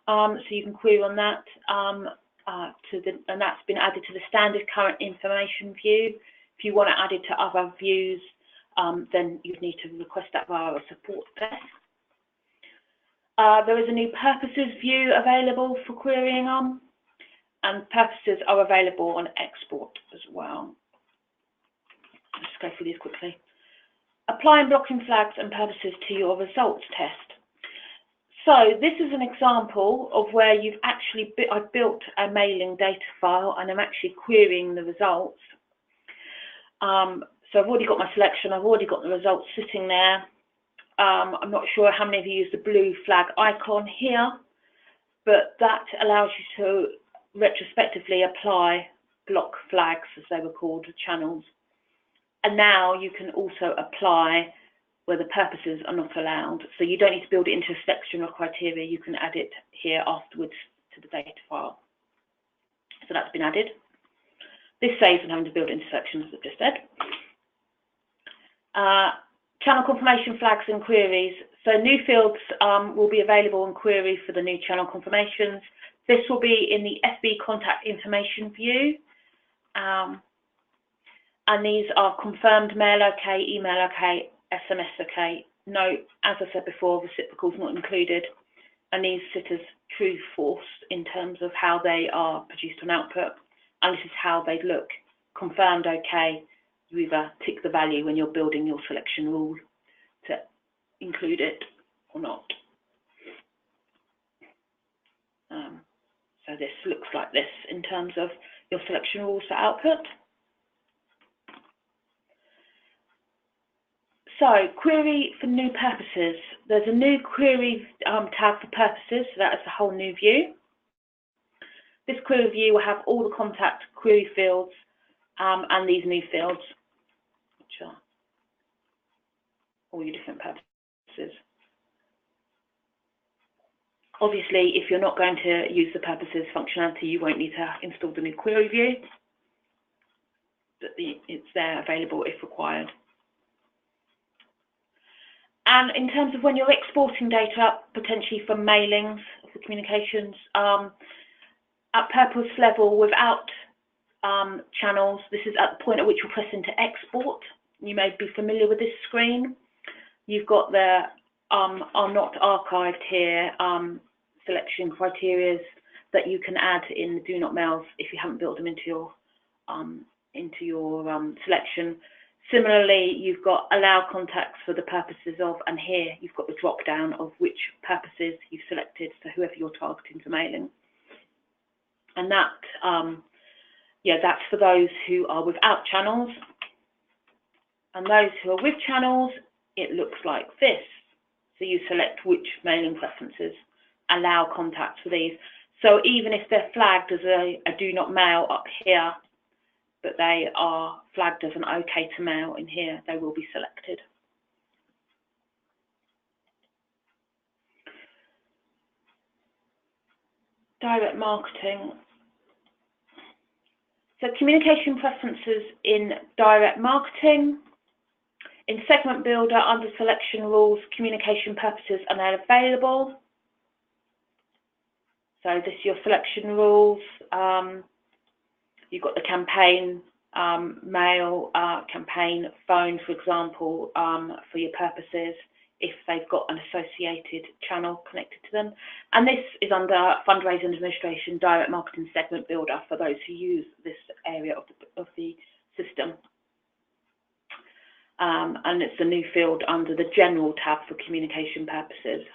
so you can query on that, and that's been added to the standard current information view. If you want to add it to other views, then you need to request that via a support desk. There is a new purposes view available for querying on, and purposes are available on export as well. Let's go through these quickly. Applying blocking flags and purposes to your results test. So this is an example of where you've actually I've built a mailing data file and I'm actually querying the results. So I've already got my selection, I've already got the results sitting there. I'm not sure how many of you use the blue flag icon here, but that allows you to retrospectively apply block flags, as they were called, channels, And now you can also apply where the purposes are not allowed. So you don't need to build it into a section or criteria. You can add it here afterwards to the data file. So that's been added. This saves on having to build it into sections, as I've just said. Channel confirmation flags and queries. So new fields will be available in query for the new channel confirmations. This will be in the FB contact information view. And these are confirmed mail okay, email okay, SMS okay. Note, as I said before, reciprocals not included. And these sit as true, false in terms of how they are produced on output. And this is how they look. Confirmed okay, you either tick the value when you're building your selection rule to include it or not. So this looks like this in terms of your selection rules for output. So query for new purposes. There's a new query tab for purposes, so that is a whole new view. This query view will have all the contact query fields and these new fields, which are all your different purposes. Obviously, if you're not going to use the purposes functionality, you won't need to install the new query view, but it's there available if required. And in terms of when you're exporting data, potentially from mailings for communications, at purpose level without channels, this is at the point at which you're pressing to export. You may be familiar with this screen. You've got the are not archived here selection criteria that you can add in the do not mails if you haven't built them into your selection. Similarly, you've got allow contacts for the purposes of, and here you've got the drop down of which purposes you've selected, so whoever you're targeting to mailing. And that, yeah, that's for those who are without channels. And those who are with channels, it looks like this. So you select which mailing preferences, allow contacts for these. So even if they're flagged as a do not mail up here, but they are flagged as an OK to mail in here, they will be selected. Direct marketing. So communication preferences in direct marketing. In segment builder, under selection rules, communication purposes are now available. So this is your selection rules. You've got the campaign, mail, campaign, phone, for example, for your purposes, if they've got an associated channel connected to them. And this is under fundraising administration, direct marketing segment builder for those who use this area of the system. And it's a new field under the general tab for communication purposes.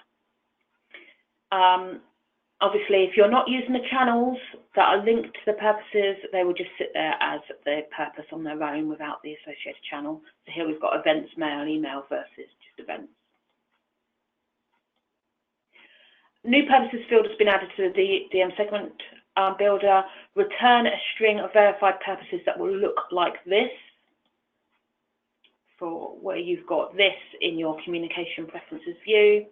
Obviously, if you're not using the channels that are linked to the purposes, they will just sit there as the purpose on their own without the associated channel. So here we've got events, mail, email versus just events. New purposes field has been added to the DM segment builder. Return a string of verified purposes that will look like this, for where you've got this in your communication preferences view.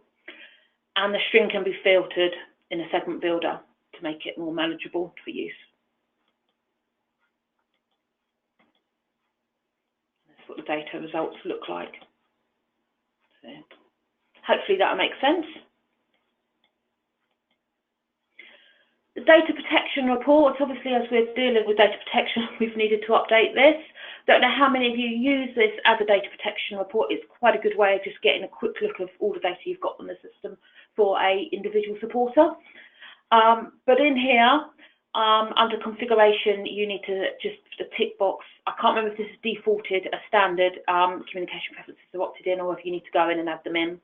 And the string can be filtered in a segment builder to make it more manageable for use. That's what the data results look like. So hopefully that will make sense. The data protection report, obviously as we're dealing with data protection, we've needed to update this. Don't know how many of you use this as a data protection report. It's quite a good way of just getting a quick look of all the data you've got on the system for a individual supporter. But in here, under configuration, you need to just the tick box. I can't remember if this is defaulted as standard communication preferences are opted in, or if you need to go in and add them in.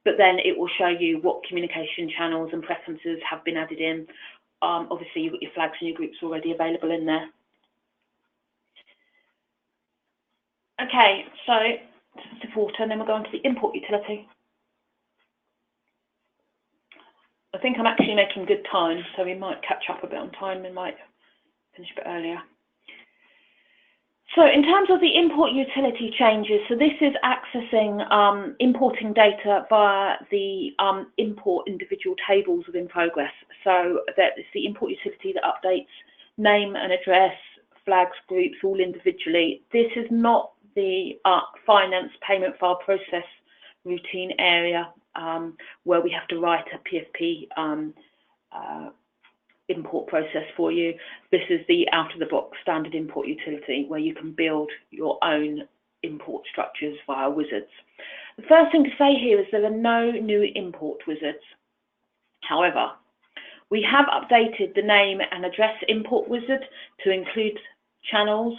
But then it will show you what communication channels and preferences have been added in. Obviously, you've got your flags and your groups already available in there. Okay, so supporter, and then we'll go on to the import utility. I think I'm actually making good time, so we might catch up a bit on time. We might finish a bit earlier. So So in terms of the import utility changes, so this is accessing importing data via the import individual tables within Progress. So that it's the import utility that updates name and address, flags, groups, all individually. This is not the finance payment file process routine area where we have to write a PFP import process for you. This is the out-of-the-box standard import utility where you can build your own import structures via wizards. The first thing to say here is there are no new import wizards. However, we have updated the name and address import wizard to include channels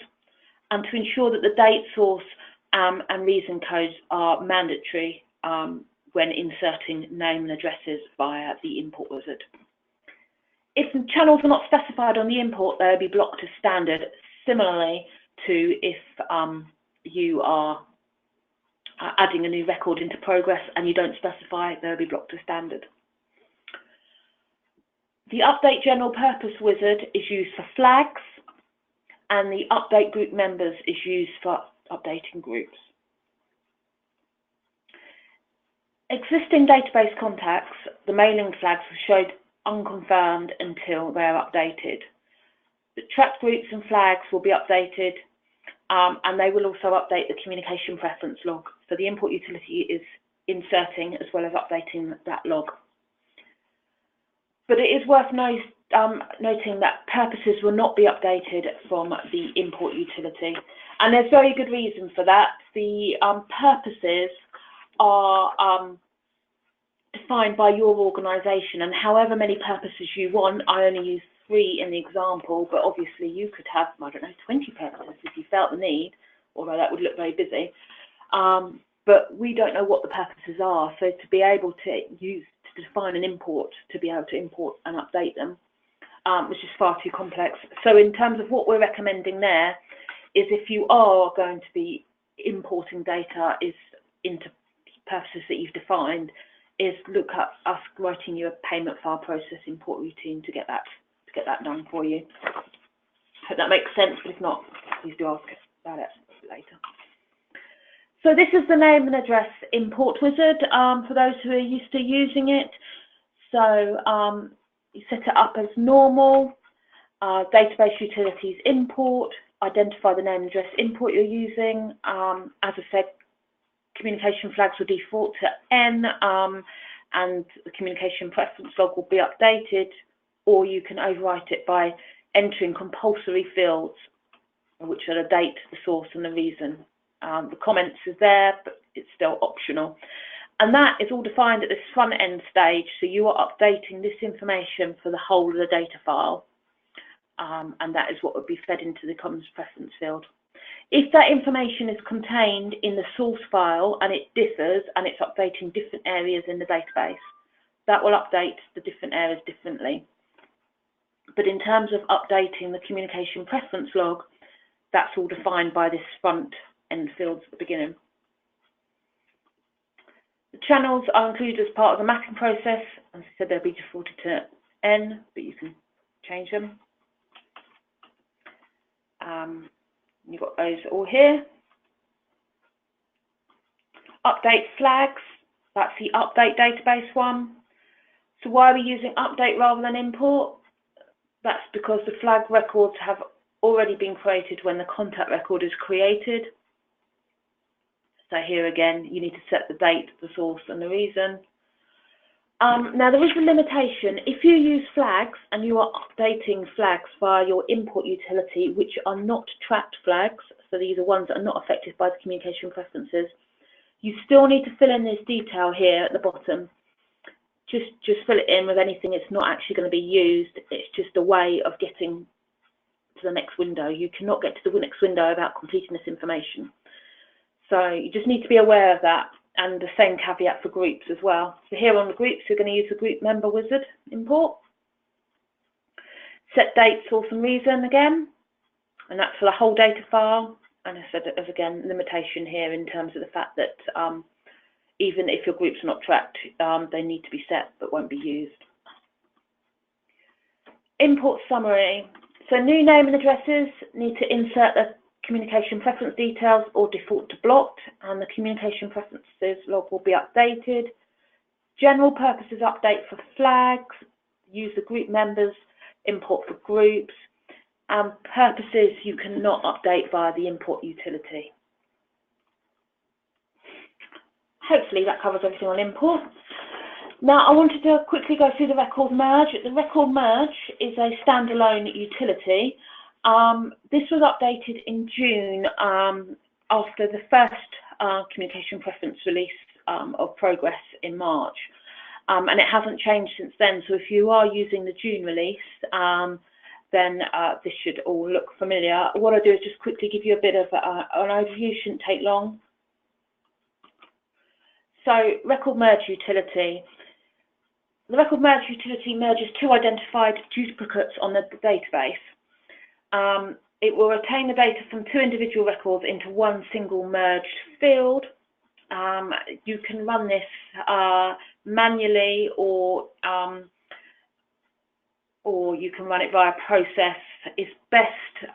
and to ensure that the date, source and reason codes are mandatory when inserting name and addresses via the import wizard. If the channels are not specified on the import, they'll be blocked as standard, similarly to if you are adding a new record into Progress and you don't specify, they'll be blocked as standard. The Update General Purpose Wizard is used for flags, and the Update Group Members is used for updating groups. Existing database contacts, the mailing flags, are showed unconfirmed until they're updated. The tracked groups and flags will be updated, and they will also update the communication preference log. So the import utility is inserting as well as updating that log. But it is worth noting that purposes will not be updated from the import utility, and there's very good reason for that. The purposes are defined by your organisation, and however many purposes you want, I only use 3 in the example, but obviously you could have, I don't know, 20 purposes if you felt the need, although that would look very busy. But we don't know what the purposes are, so to be able to define an import, to be able to import and update them, which is far too complex. So in terms of what we're recommending there, is if you are going to be importing data into purposes that you've defined, is look at us writing you a payment file process import routine to get that done for you. Hope that makes sense, but if not, please do ask us about it later. So this is the name and address import wizard for those who are used to using it. So you set it up as normal, database utilities import, identify the name and address import you're using. As I said, communication flags will default to N, and the communication preference log will be updated, or you can overwrite it by entering compulsory fields, which are the date, the source and the reason. The comments is there, but it's still optional. And that is all defined at this front end stage, so you are updating this information for the whole of the data file, and that is what would be fed into the comms preference field. If that information is contained in the source file and it differs and it's updating different areas in the database, that will update the different areas differently. But in terms of updating the communication preference log, that's all defined by this front end fields at the beginning. The channels are included as part of the mapping process. As I said, they'll be defaulted to N, but you can change them. You've got those all here. Update flags, that's the update database one. So why are we using update rather than import? That's because the flag records have already been created when the contact record is created. So here again, you need to set the date, the source and the reason. Now there is a limitation. If you use flags and you are updating flags via your import utility, which are not tracked flags, so these are ones that are not affected by the communication preferences, you still need to fill in this detail here at the bottom. Just fill it in with anything it's not actually going to be used. It's just a way of getting to the next window. You cannot get to the next window without completing this information. So you just need to be aware of that. And the same caveat for groups as well. So here on the groups, you're going to use the group member wizard import. Set date, source and reason again, and that's for the whole data file. And I said there's again limitation here in terms of the fact that even if your groups are not tracked, they need to be set but won't be used. Import summary. So new name and addresses need to insert the communication preference details or default to blocked, and the communication preferences log will be updated. General purposes update for flags, user group members, import for groups, and purposes you cannot update via the import utility. Hopefully that covers everything on import. Now I wanted to quickly go through the record merge. The record merge is a standalone utility. This was updated in June after the first communication preference release of Progress in March. And it hasn't changed since then. So if you are using the June release, then this should all look familiar. What I'll do is just quickly give you a bit of an overview, shouldn't take long. So record merge utility. The record merge utility merges two identified duplicates on the database. It will retain the data from two individual records into one single merged field. You can run this manually or you can run it via process. It's best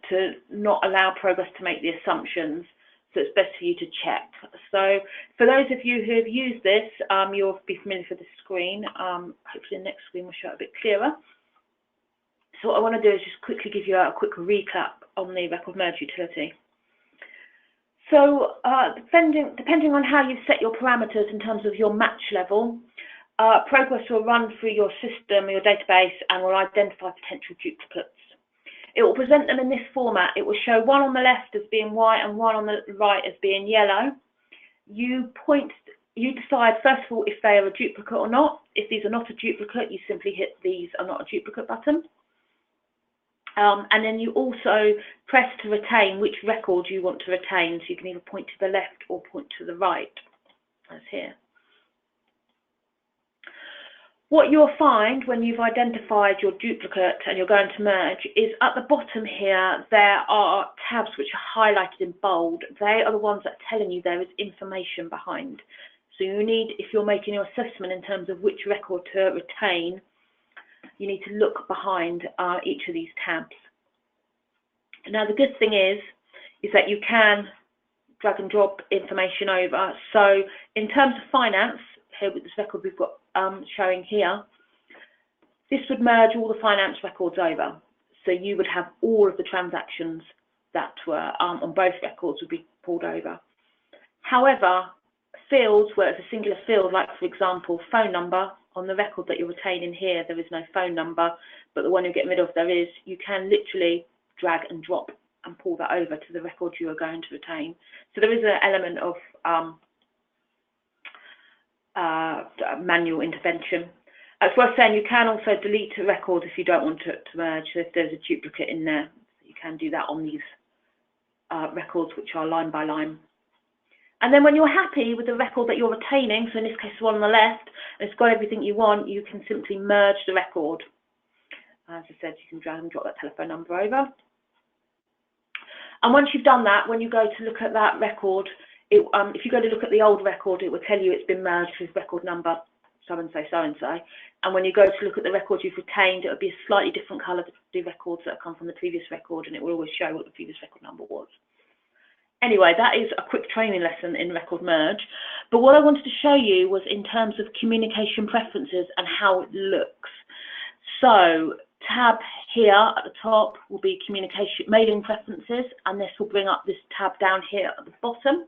to not allow Progress to make the assumptions, so it's best for you to check. So for those of you who have used this, you'll be familiar with the screen. Hopefully the next screen will show it a bit clearer. So what I want to do is just quickly give you a quick recap on the record merge utility. So depending on how you set your parameters in terms of your match level, Progress will run through your system, your database, and will identify potential duplicates. It will present them in this format. It will show one on the left as being white and one on the right as being yellow. You decide, first of all, if they are a duplicate or not. If these are not a duplicate, you simply hit these are not a duplicate button. And then you also press to retain which record you want to retain. So you can either point to the left or point to the right, as here. What you'll find when you've identified your duplicate and you're going to merge is at the bottom here, there are tabs which are highlighted in bold. They are the ones that are telling you there is information behind. So you need, if you're making your assessment in terms of which record to retain, you need to look behind each of these tabs. Now the good thing is that you can drag and drop information over. So in terms of finance, here with this record we've got showing here, this would merge all the finance records over. So you would have all of the transactions that were on both records would be pulled over. However, fields where it's a singular field, like for example phone number, on the record that you're retaining here there is no phone number, but the one you're getting rid of there is, you can literally drag and drop and pull that over to the record you are going to retain. So there is an element of manual intervention. It's worth saying you can also delete a record if you don't want it to merge. So if there's a duplicate in there, you can do that on these records which are line by line. And then when you're happy with the record that you're retaining, so in this case the one on the left, and it's got everything you want, you can simply merge the record. As I said, you can drag and drop that telephone number over. And once you've done that, when you go to look at that record, if you go to look at the old record, it will tell you it's been merged with record number so-and-so, so-and-so. And when you go to look at the record you've retained, it will be a slightly different colour to the records that have come from the previous record, and it will always show what the previous record number was. Anyway, that is a quick training lesson in record merge. But what I wanted to show you was in terms of communication preferences and how it looks. So tab here at the top will be communication mailing preferences, and this will bring up this tab down here at the bottom.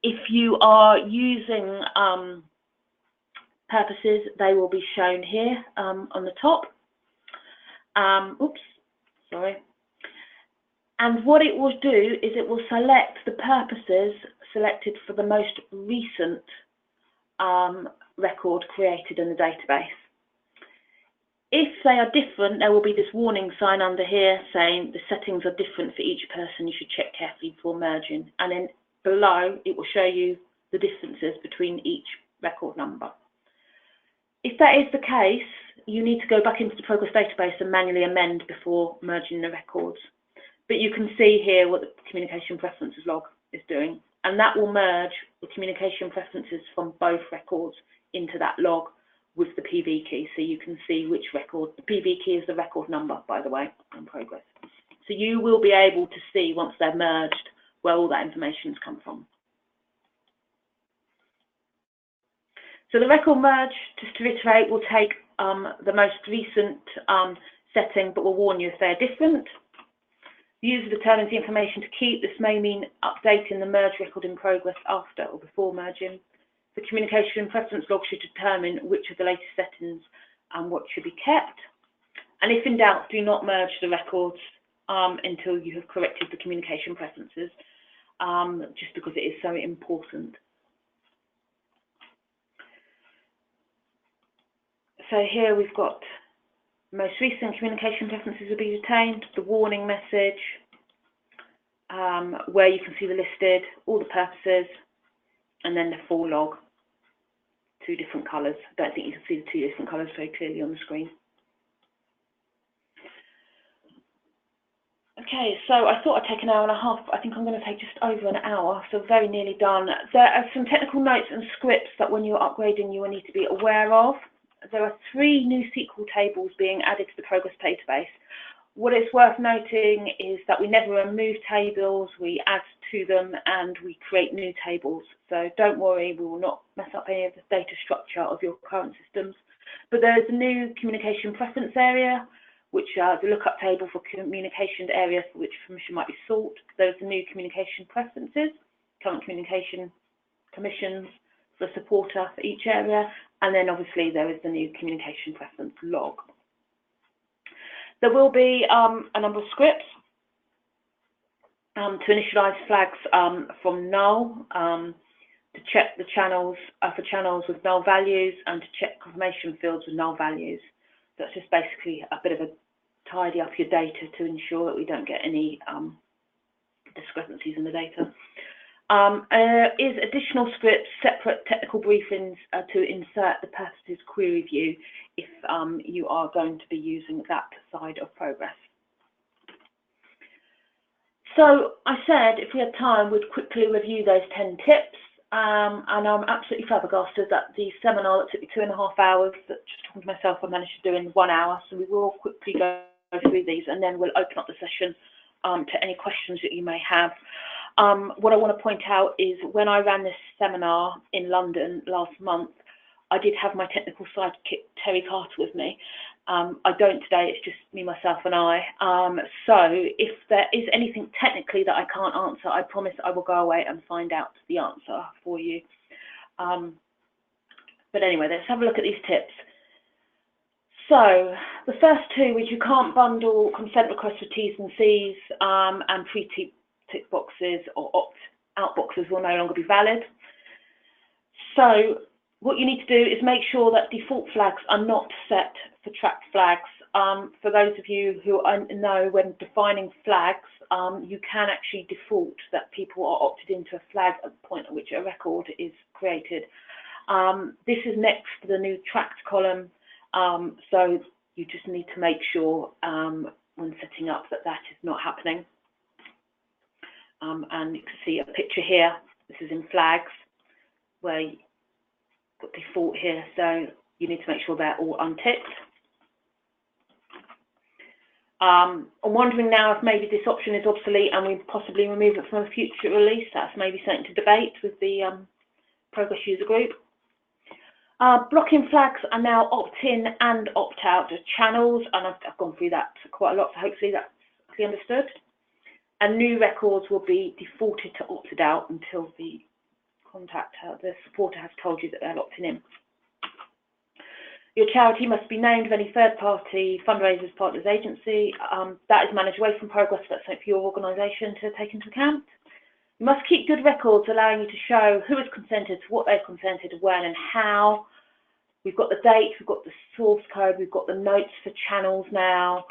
If you are using purposes, they will be shown here on the top. Oops, sorry. And what it will do is it will select the purposes selected for the most recent record created in the database. If they are different, there will be this warning sign under here saying the settings are different for each person. You should check carefully before merging. And then below, it will show you the differences between each record number. If that is the case, you need to go back into the Progress database and manually amend before merging the records. But you can see here what the communication preferences log is doing, and that will merge the communication preferences from both records into that log with the PV key, so you can see which record. The PV key is the record number, by the way, in Progress. So you will be able to see once they're merged where all that information has come from. So the record merge, just to reiterate, will take the most recent setting, but will warn you if they're different. The user determines the information to keep. This may mean updating the merge record in progress after or before merging. The communication preference log should determine which of the latest settings and what should be kept. And if in doubt, do not merge the records until you have corrected the communication preferences, just because it is so important. So here we've got most recent communication preferences will be retained, the warning message, where you can see the listed, all the purposes, and then the full log, 2 different colours. I don't think you can see the 2 different colours very clearly on the screen. Okay, so I thought I'd take an hour and a half, but I think I'm going to take just over an hour, so very nearly done. There are some technical notes and scripts that when you're upgrading you will need to be aware of. There are 3 new SQL tables being added to the Progress database. What is worth noting is that we never remove tables, we add to them and we create new tables. So don't worry, we will not mess up any of the data structure of your current systems. But there is a new communication preference area, which is the lookup table for communication areas for which permission might be sought. There's the new communication preferences, current communication permissions for a supporter for each area, and then obviously there is the new communication preference log. There will be a number of scripts to initialize flags from null, to check the channels for channels with null values, and to check confirmation fields with null values. That's just basically a bit of a tidy up your data to ensure that we don't get any discrepancies in the data. Is additional scripts, separate technical briefings to insert the purposes query view if you are going to be using that side of Progress. So I said if we had time we'd quickly review those 10 tips, and I'm absolutely flabbergasted that the seminar that took me 2.5 hours, that just talking to myself I managed to do in 1 hour, so we will quickly go through these and then we'll open up the session to any questions that you may have. What I want to point out is when I ran this seminar in London last month, I did have my technical sidekick Terry Carter with me. I don't today, it's just me, myself and I. So if there is anything technically that I can't answer, I promise I will go away and find out the answer for you. But anyway, let's have a look at these tips. So the first 2 is you can't bundle consent requests with T's and C's, and pre-tick boxes or opt-out boxes will no longer be valid. So what you need to do is make sure that default flags are not set for tracked flags. For those of you who know, when defining flags, you can actually default that people are opted into a flag at the point at which a record is created. This is next to the new tracked column, so you just need to make sure when setting up that that is not happening. And you can see a picture here. This is in flags where you've got default here, so you need to make sure they're all unticked. I'm wondering now if maybe this option is obsolete and we possibly remove it from a future release. That's maybe something to debate with the Progress user group. Blocking flags are now opt-in and opt-out channels, and I've gone through that quite a lot, so hopefully that's clearly understood. And new records will be defaulted to opted out until the supporter has told you that they're opting in. Your charity must be named of any third-party fundraisers, partners, agency. That is managed away from Progress. That's something for your organisation to take into account. You must keep good records allowing you to show who has consented, to what they've consented, when and how. We've got the date, we've got the source code, we've got the notes for channels now.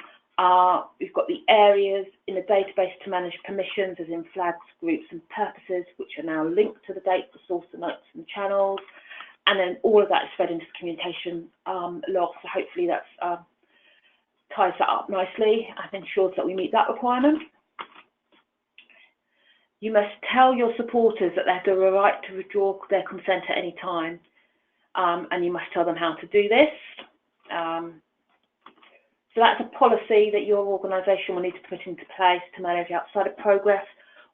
We've got the areas in the database to manage permissions, as in flags, groups and purposes, which are now linked to the date, the source, the notes and the channels. And then all of that is fed into the communication log, so hopefully that ties that up nicely and ensures that we meet that requirement. You must tell your supporters that they have the right to withdraw their consent at any time, and you must tell them how to do this. So that's a policy that your organisation will need to put into place to manage outside of Progress.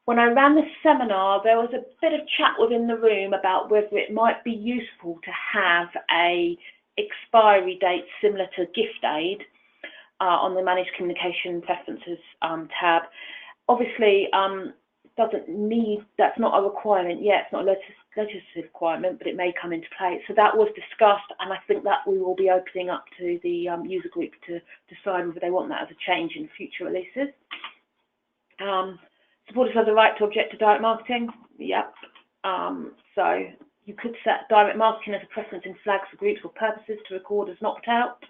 When I ran the seminar, there was a bit of chat within the room about whether it might be useful to have a expiry date similar to gift aid on the Managed Communication Preferences tab. Obviously, that's not a requirement yet, it's not a legislative requirement, but it may come into play. So that was discussed, and I think that we will be opening up to the user group to decide whether they want that as a change in future releases. Supporters have the right to object to direct marketing. Yep. So you could set direct marketing as a preference in flags for groups or purposes to record as an opt-out,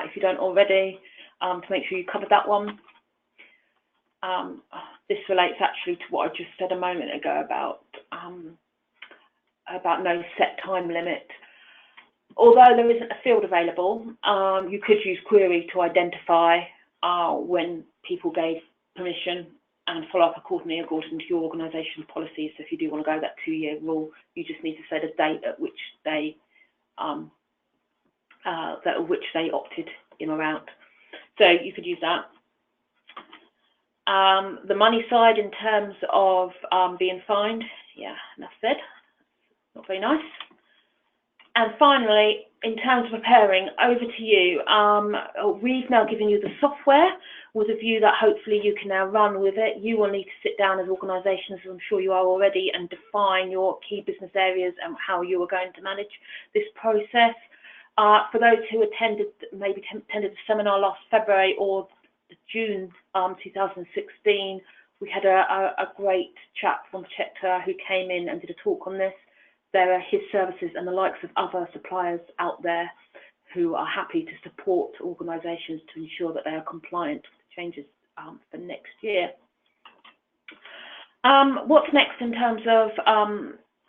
if you don't already, to make sure you covered that one. This relates actually to what I just said a moment ago about no set time limit. Although there isn't a field available, you could use query to identify when people gave permission and follow up according to your organisation's policies. So if you do want to go that 2-year rule, you just need to say the date at which they opted in or out. So you could use that. The money side in terms of being fined, yeah, enough said. Not very nice. And finally, in terms of preparing, over to you. We've now given you the software with a view that hopefully you can now run with it. You will need to sit down as organisations, as I'm sure you are already, and define your key business areas and how you are going to manage this process. For those who attended the seminar last February or June 2016, we had a great chap from Chector who came in and did a talk on this. There are his services and the likes of other suppliers out there who are happy to support organisations to ensure that they are compliant with the changes for next year. What's next in terms of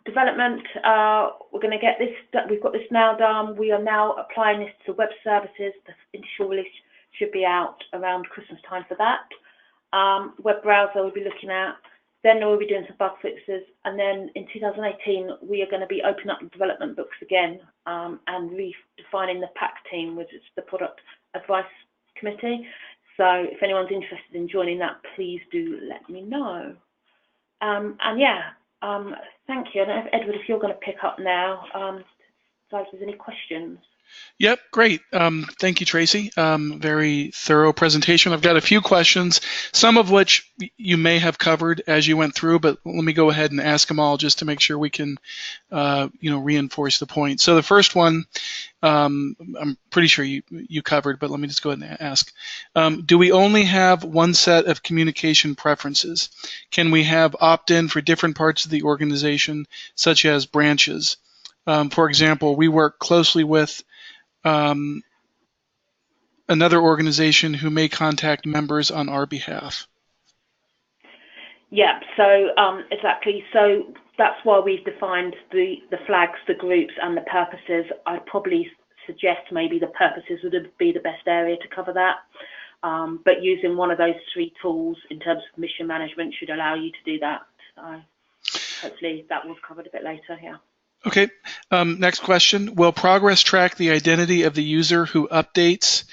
development? We're going to get this, we've got this now done. We are now applying this to web services. The initial release should be out around Christmas time for that. Web browser we'll be looking at. Then we'll be doing some bug fixes, and then in 2018 we are going to be opening up the development books again and redefining the PAC team, which is the Product Advice Committee. So if anyone's interested in joining that, please do let me know. And yeah, thank you. And Edward, if you're going to pick up now, so if there's any questions. Yep, great. Thank you, Tracy. Very thorough presentation. I've got a few questions, some of which you may have covered as you went through, but let me go ahead and ask them all just to make sure we can, reinforce the point. So the first one, I'm pretty sure you covered, but let me just go ahead and ask. Do we only have one set of communication preferences? Can we have opt-in for different parts of the organization, such as branches? For example, we work closely with another organization who may contact members on our behalf. Yeah, so exactly. So that's why we've defined the flags, the groups, and the purposes. I'd probably suggest maybe the purposes would be the best area to cover that. But using one of those 3 tools in terms of mission management should allow you to do that. Hopefully that was covered a bit later, yeah. Okay, next question. Will Progress track the identity of the user who updates,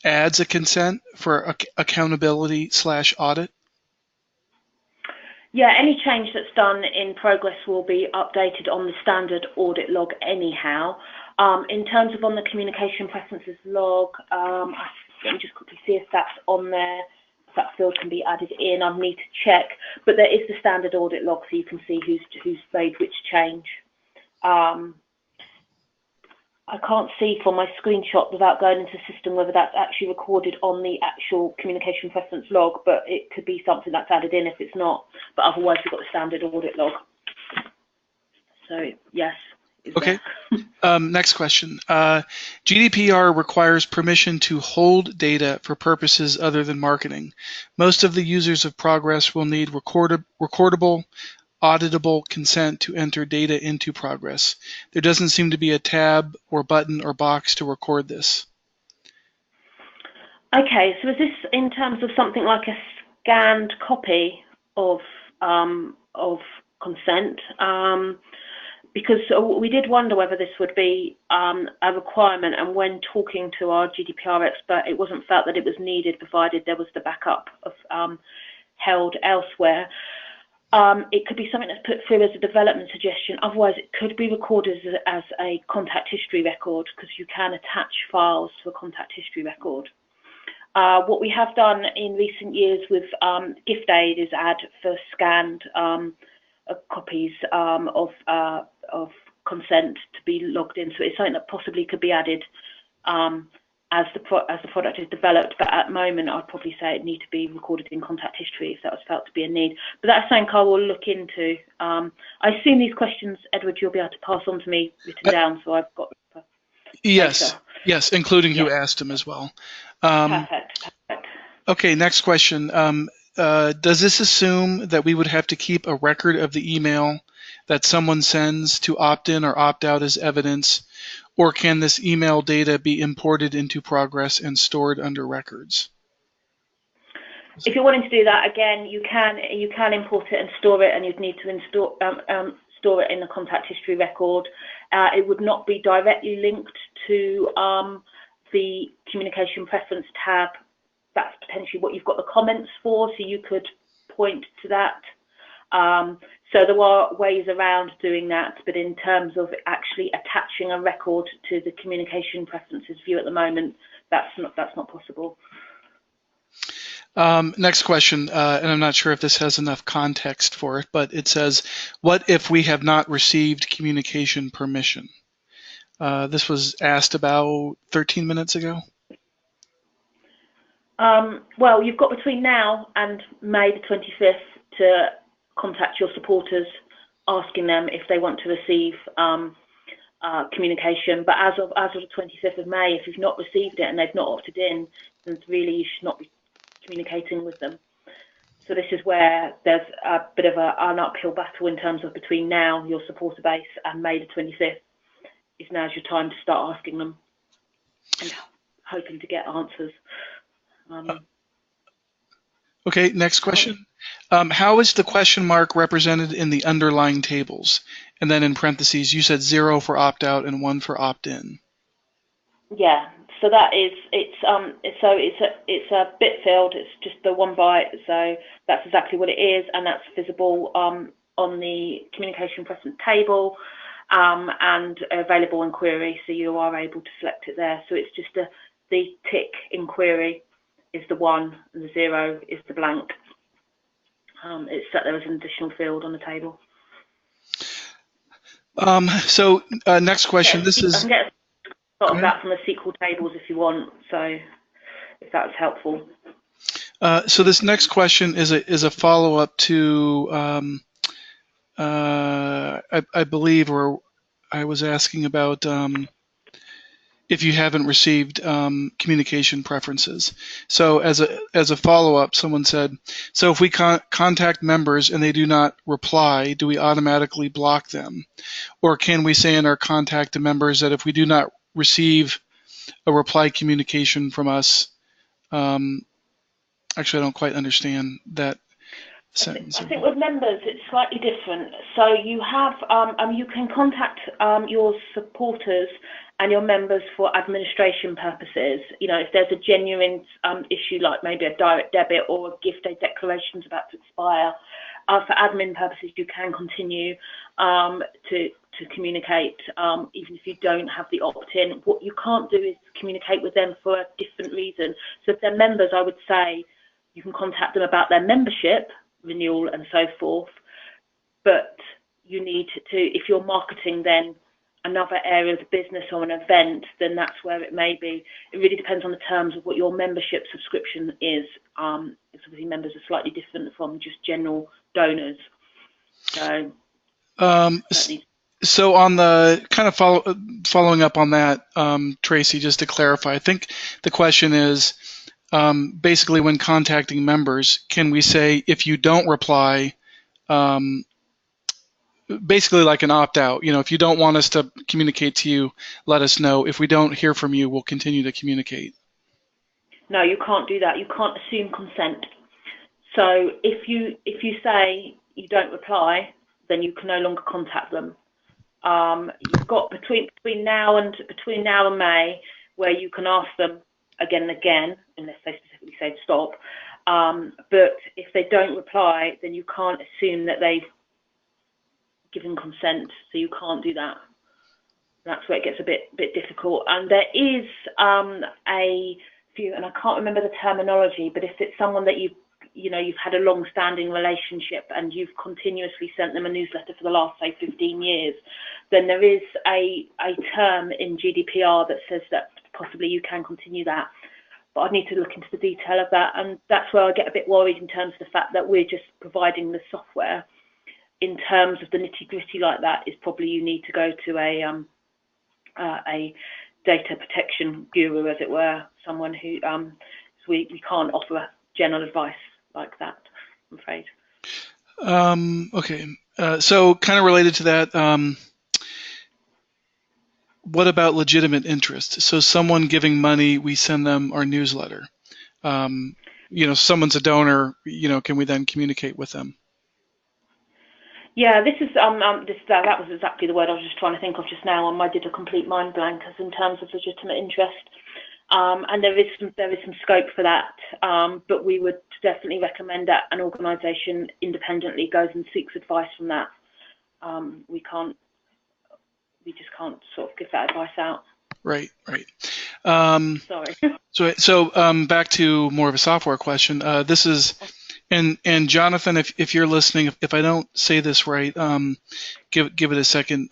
adds a consent for accountability/audit? Yeah, any change that's done in Progress will be updated on the standard audit log anyhow. In terms of on the communication preferences log, let me just quickly see if that's on there. If that field can be added in, I need to check. But there is the standard audit log, so you can see who's made which change. I can't see from my screenshot without going into the system whether that's actually recorded on the actual communication preference log, but it could be something that's added in if it's not. But otherwise, we've got the standard audit log. So, yes. Okay. Next question. GDPR requires permission to hold data for purposes other than marketing. Most of the users of Progress will need recordable, auditable consent to enter data into Progress. There doesn't seem to be a tab or button or box to record this. Okay, so is this in terms of something like a scanned copy of consent? because we did wonder whether this would be a requirement, and when talking to our GDPR expert, it wasn't felt that it was needed, provided there was the backup of held elsewhere. It could be something that's put through as a development suggestion. Otherwise, it could be recorded as a contact history record, because you can attach files to a contact history record. What we have done in recent years with gift aid is add for scanned copies of consent to be logged in. So it's something that possibly could be added as the product is developed. But at the moment, I'd probably say it needs to be recorded in contact history if that was felt to be a need. But that's something I will look into. I assume these questions, Edward, you'll be able to pass on to me written down, so I've got. Yes, yes, including who asked them as well. Perfect. Okay, next question. Does this assume that we would have to keep a record of the email that someone sends to opt in or opt out as evidence, or can this email data be imported into Progress and stored under records? If you're wanting to do that, again, you can import it and store it, and you'd need to store it in the contact history record. It would not be directly linked to the communication preference tab. That's potentially what you've got the comments for, so you could point to that. So there are ways around doing that, but in terms of actually attaching a record to the communication preferences view at the moment, that's not possible. Next question, and I'm not sure if this has enough context for it, but it says, what if we have not received communication permission? This was asked about 13 minutes ago. Well, you've got between now and May the 25th to contact your supporters, asking them if they want to receive communication. But as of the 25th of May, if you've not received it and they've not opted in, then really you should not be communicating with them. So this is where there's a bit of an uphill battle in terms of between now, your supporter base, and May the 25th. Is now's your time to start asking them and hoping to get answers. Okay, next question. How is the question mark represented in the underlying tables? And then in parentheses, you said 0 for opt-out and 1 for opt-in. Yeah, so that is, it's a bit field. It's just the 1 byte, so that's exactly what it is, and that's visible on the communication preference table and available in query, so you are able to select it there. So it's just the tick in query is the 1 and the 0 is the blank. It's set there as an additional field on the table. So next question. This is. I can get a lot of that from the SQL tables if you want. So if that's helpful. So this next question is a follow-up to I believe, or I was asking about if you haven't received communication preferences. So as a follow-up, someone said, so if we contact members and they do not reply, do we automatically block them? Or can we say in our contact to members that if we do not receive a reply communication from us, actually I don't quite understand that sentence. I think with members it's slightly different. So you have, you can contact your supporters and your members for administration purposes. You know, if there's a genuine issue like maybe a direct debit or a gift aid declaration's about to expire, for admin purposes you can continue to communicate even if you don't have the opt-in. What you can't do is communicate with them for a different reason. So if they're members, I would say you can contact them about their membership renewal and so forth, but you need to, if you're marketing then another area of the business or an event, then that's where it may be. It really depends on the terms of what your membership subscription is. Obviously members are slightly different from just general donors. So so on the kind of following up on that, Tracy, just to clarify, I think the question is, basically when contacting members, can we say if you don't reply, basically like an opt-out, you know, if you don't want us to communicate to you, let us know. If we don't hear from you, we'll continue to communicate. No, you can't do that. You can't assume consent. So if you say you don't reply, then you can no longer contact them. You've got between now and May where you can ask them again and again, unless they specifically say stop. But if they don't reply, then you can't assume that they've given consent, so you can't do that. That's where it gets a bit difficult. And there is a few, and I can't remember the terminology, but if it's someone that you've had a long-standing relationship and you've continuously sent them a newsletter for the last, say, 15 years, then there is a term in GDPR that says that possibly you can continue that. But I'd need to look into the detail of that, and that's where I get a bit worried in terms of the fact that we're just providing the software. In terms of the nitty-gritty like that, is probably you need to go to a data protection guru, as it were, someone who we can't offer general advice like that, I'm afraid. Okay, so kind of related to that, what about legitimate interest? So someone giving money, we send them our newsletter. Someone's a donor, can we then communicate with them? Yeah, this is that was exactly the word I was just trying to think of just now, and I did a complete mind blank as in terms of legitimate interest. And there is some scope for that, but we would definitely recommend that an organisation independently goes and seeks advice from that. We just can't sort of give that advice out. Right. Sorry. So back to more of a software question. This is, and Jonathan, if you're listening, if I don't say this right, give it a second,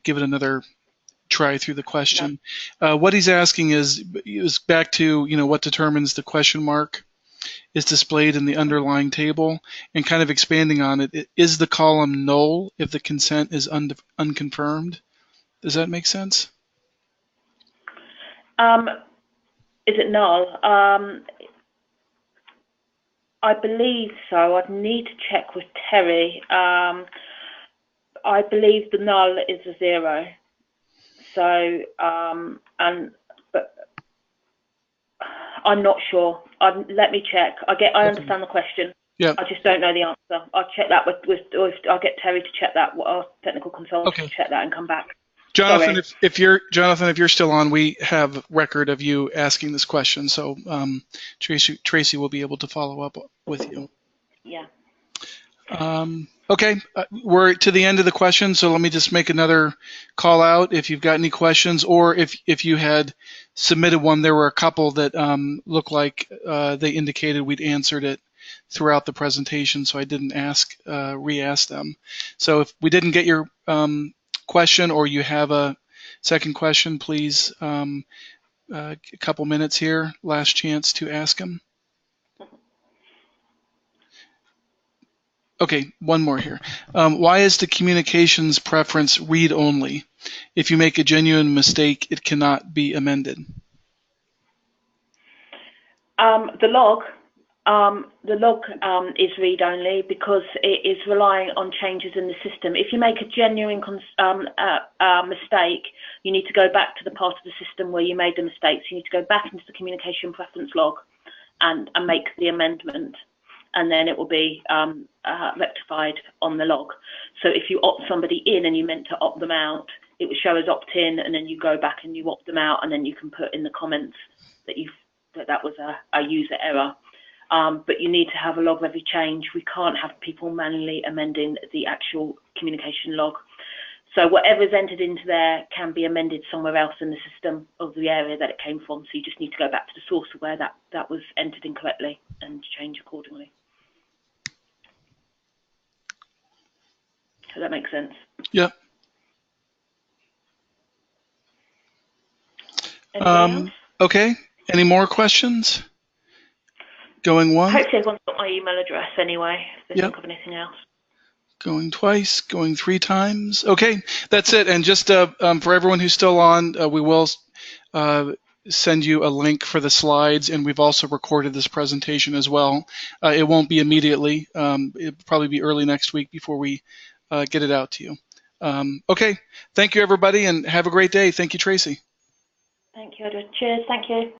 give it another try through the question. What he's asking is back to what determines the question mark is displayed in the underlying table, and kind of expanding on it. Is the column null if the consent is unconfirmed? Does that make sense? Is it null? I believe so. I'd need to check with Terry. I believe the null is a 0. So, but I'm not sure. Let me check. I understand the question. Yeah. I just don't know the answer. I'll check that I'll get Terry to check that. Our technical consultant to check that and come back. Jonathan, if you're still on, we have record of you asking this question, so Tracy will be able to follow up with you. Yeah. Okay, we're to the end of the question, so let me just make another call out. If you've got any questions, or if you had submitted one, there were a couple that look like they indicated we'd answered it throughout the presentation, so I didn't re-ask them. So if we didn't get your question, or you have a second question, please, a couple minutes here, last chance to ask them. Okay, one more here. Why is the communications preference read only? If you make a genuine mistake, it cannot be amended. The log is read only because it is relying on changes in the system. If you make a genuine mistake, you need to go back to the part of the system where you made the mistake. So you need to go back into the communication preference log and make the amendment, and then it will be rectified on the log. So if you opt somebody in and you meant to opt them out, it will show as opt-in, and then you go back and you opt them out, and then you can put in the comments that that was a user error. But you need to have a log of every change. We can't have people manually amending the actual communication log. So whatever's entered into there can be amended somewhere else in the system of the area that it came from. So you just need to go back to the source of where that was entered incorrectly and change accordingly. Does that make sense? Yeah. Okay. Any more questions? Going once? Hopefully everyone's got my email address anyway, if they think of anything else. Going twice, going 3 times. Okay, that's it. And just for everyone who's still on, we will send you a link for the slides, and we've also recorded this presentation as well. It won't be immediately. It'll probably be early next week before we get it out to you. Okay, thank you everybody, and have a great day. Thank you, Tracy. Thank you, Edward. Cheers, thank you.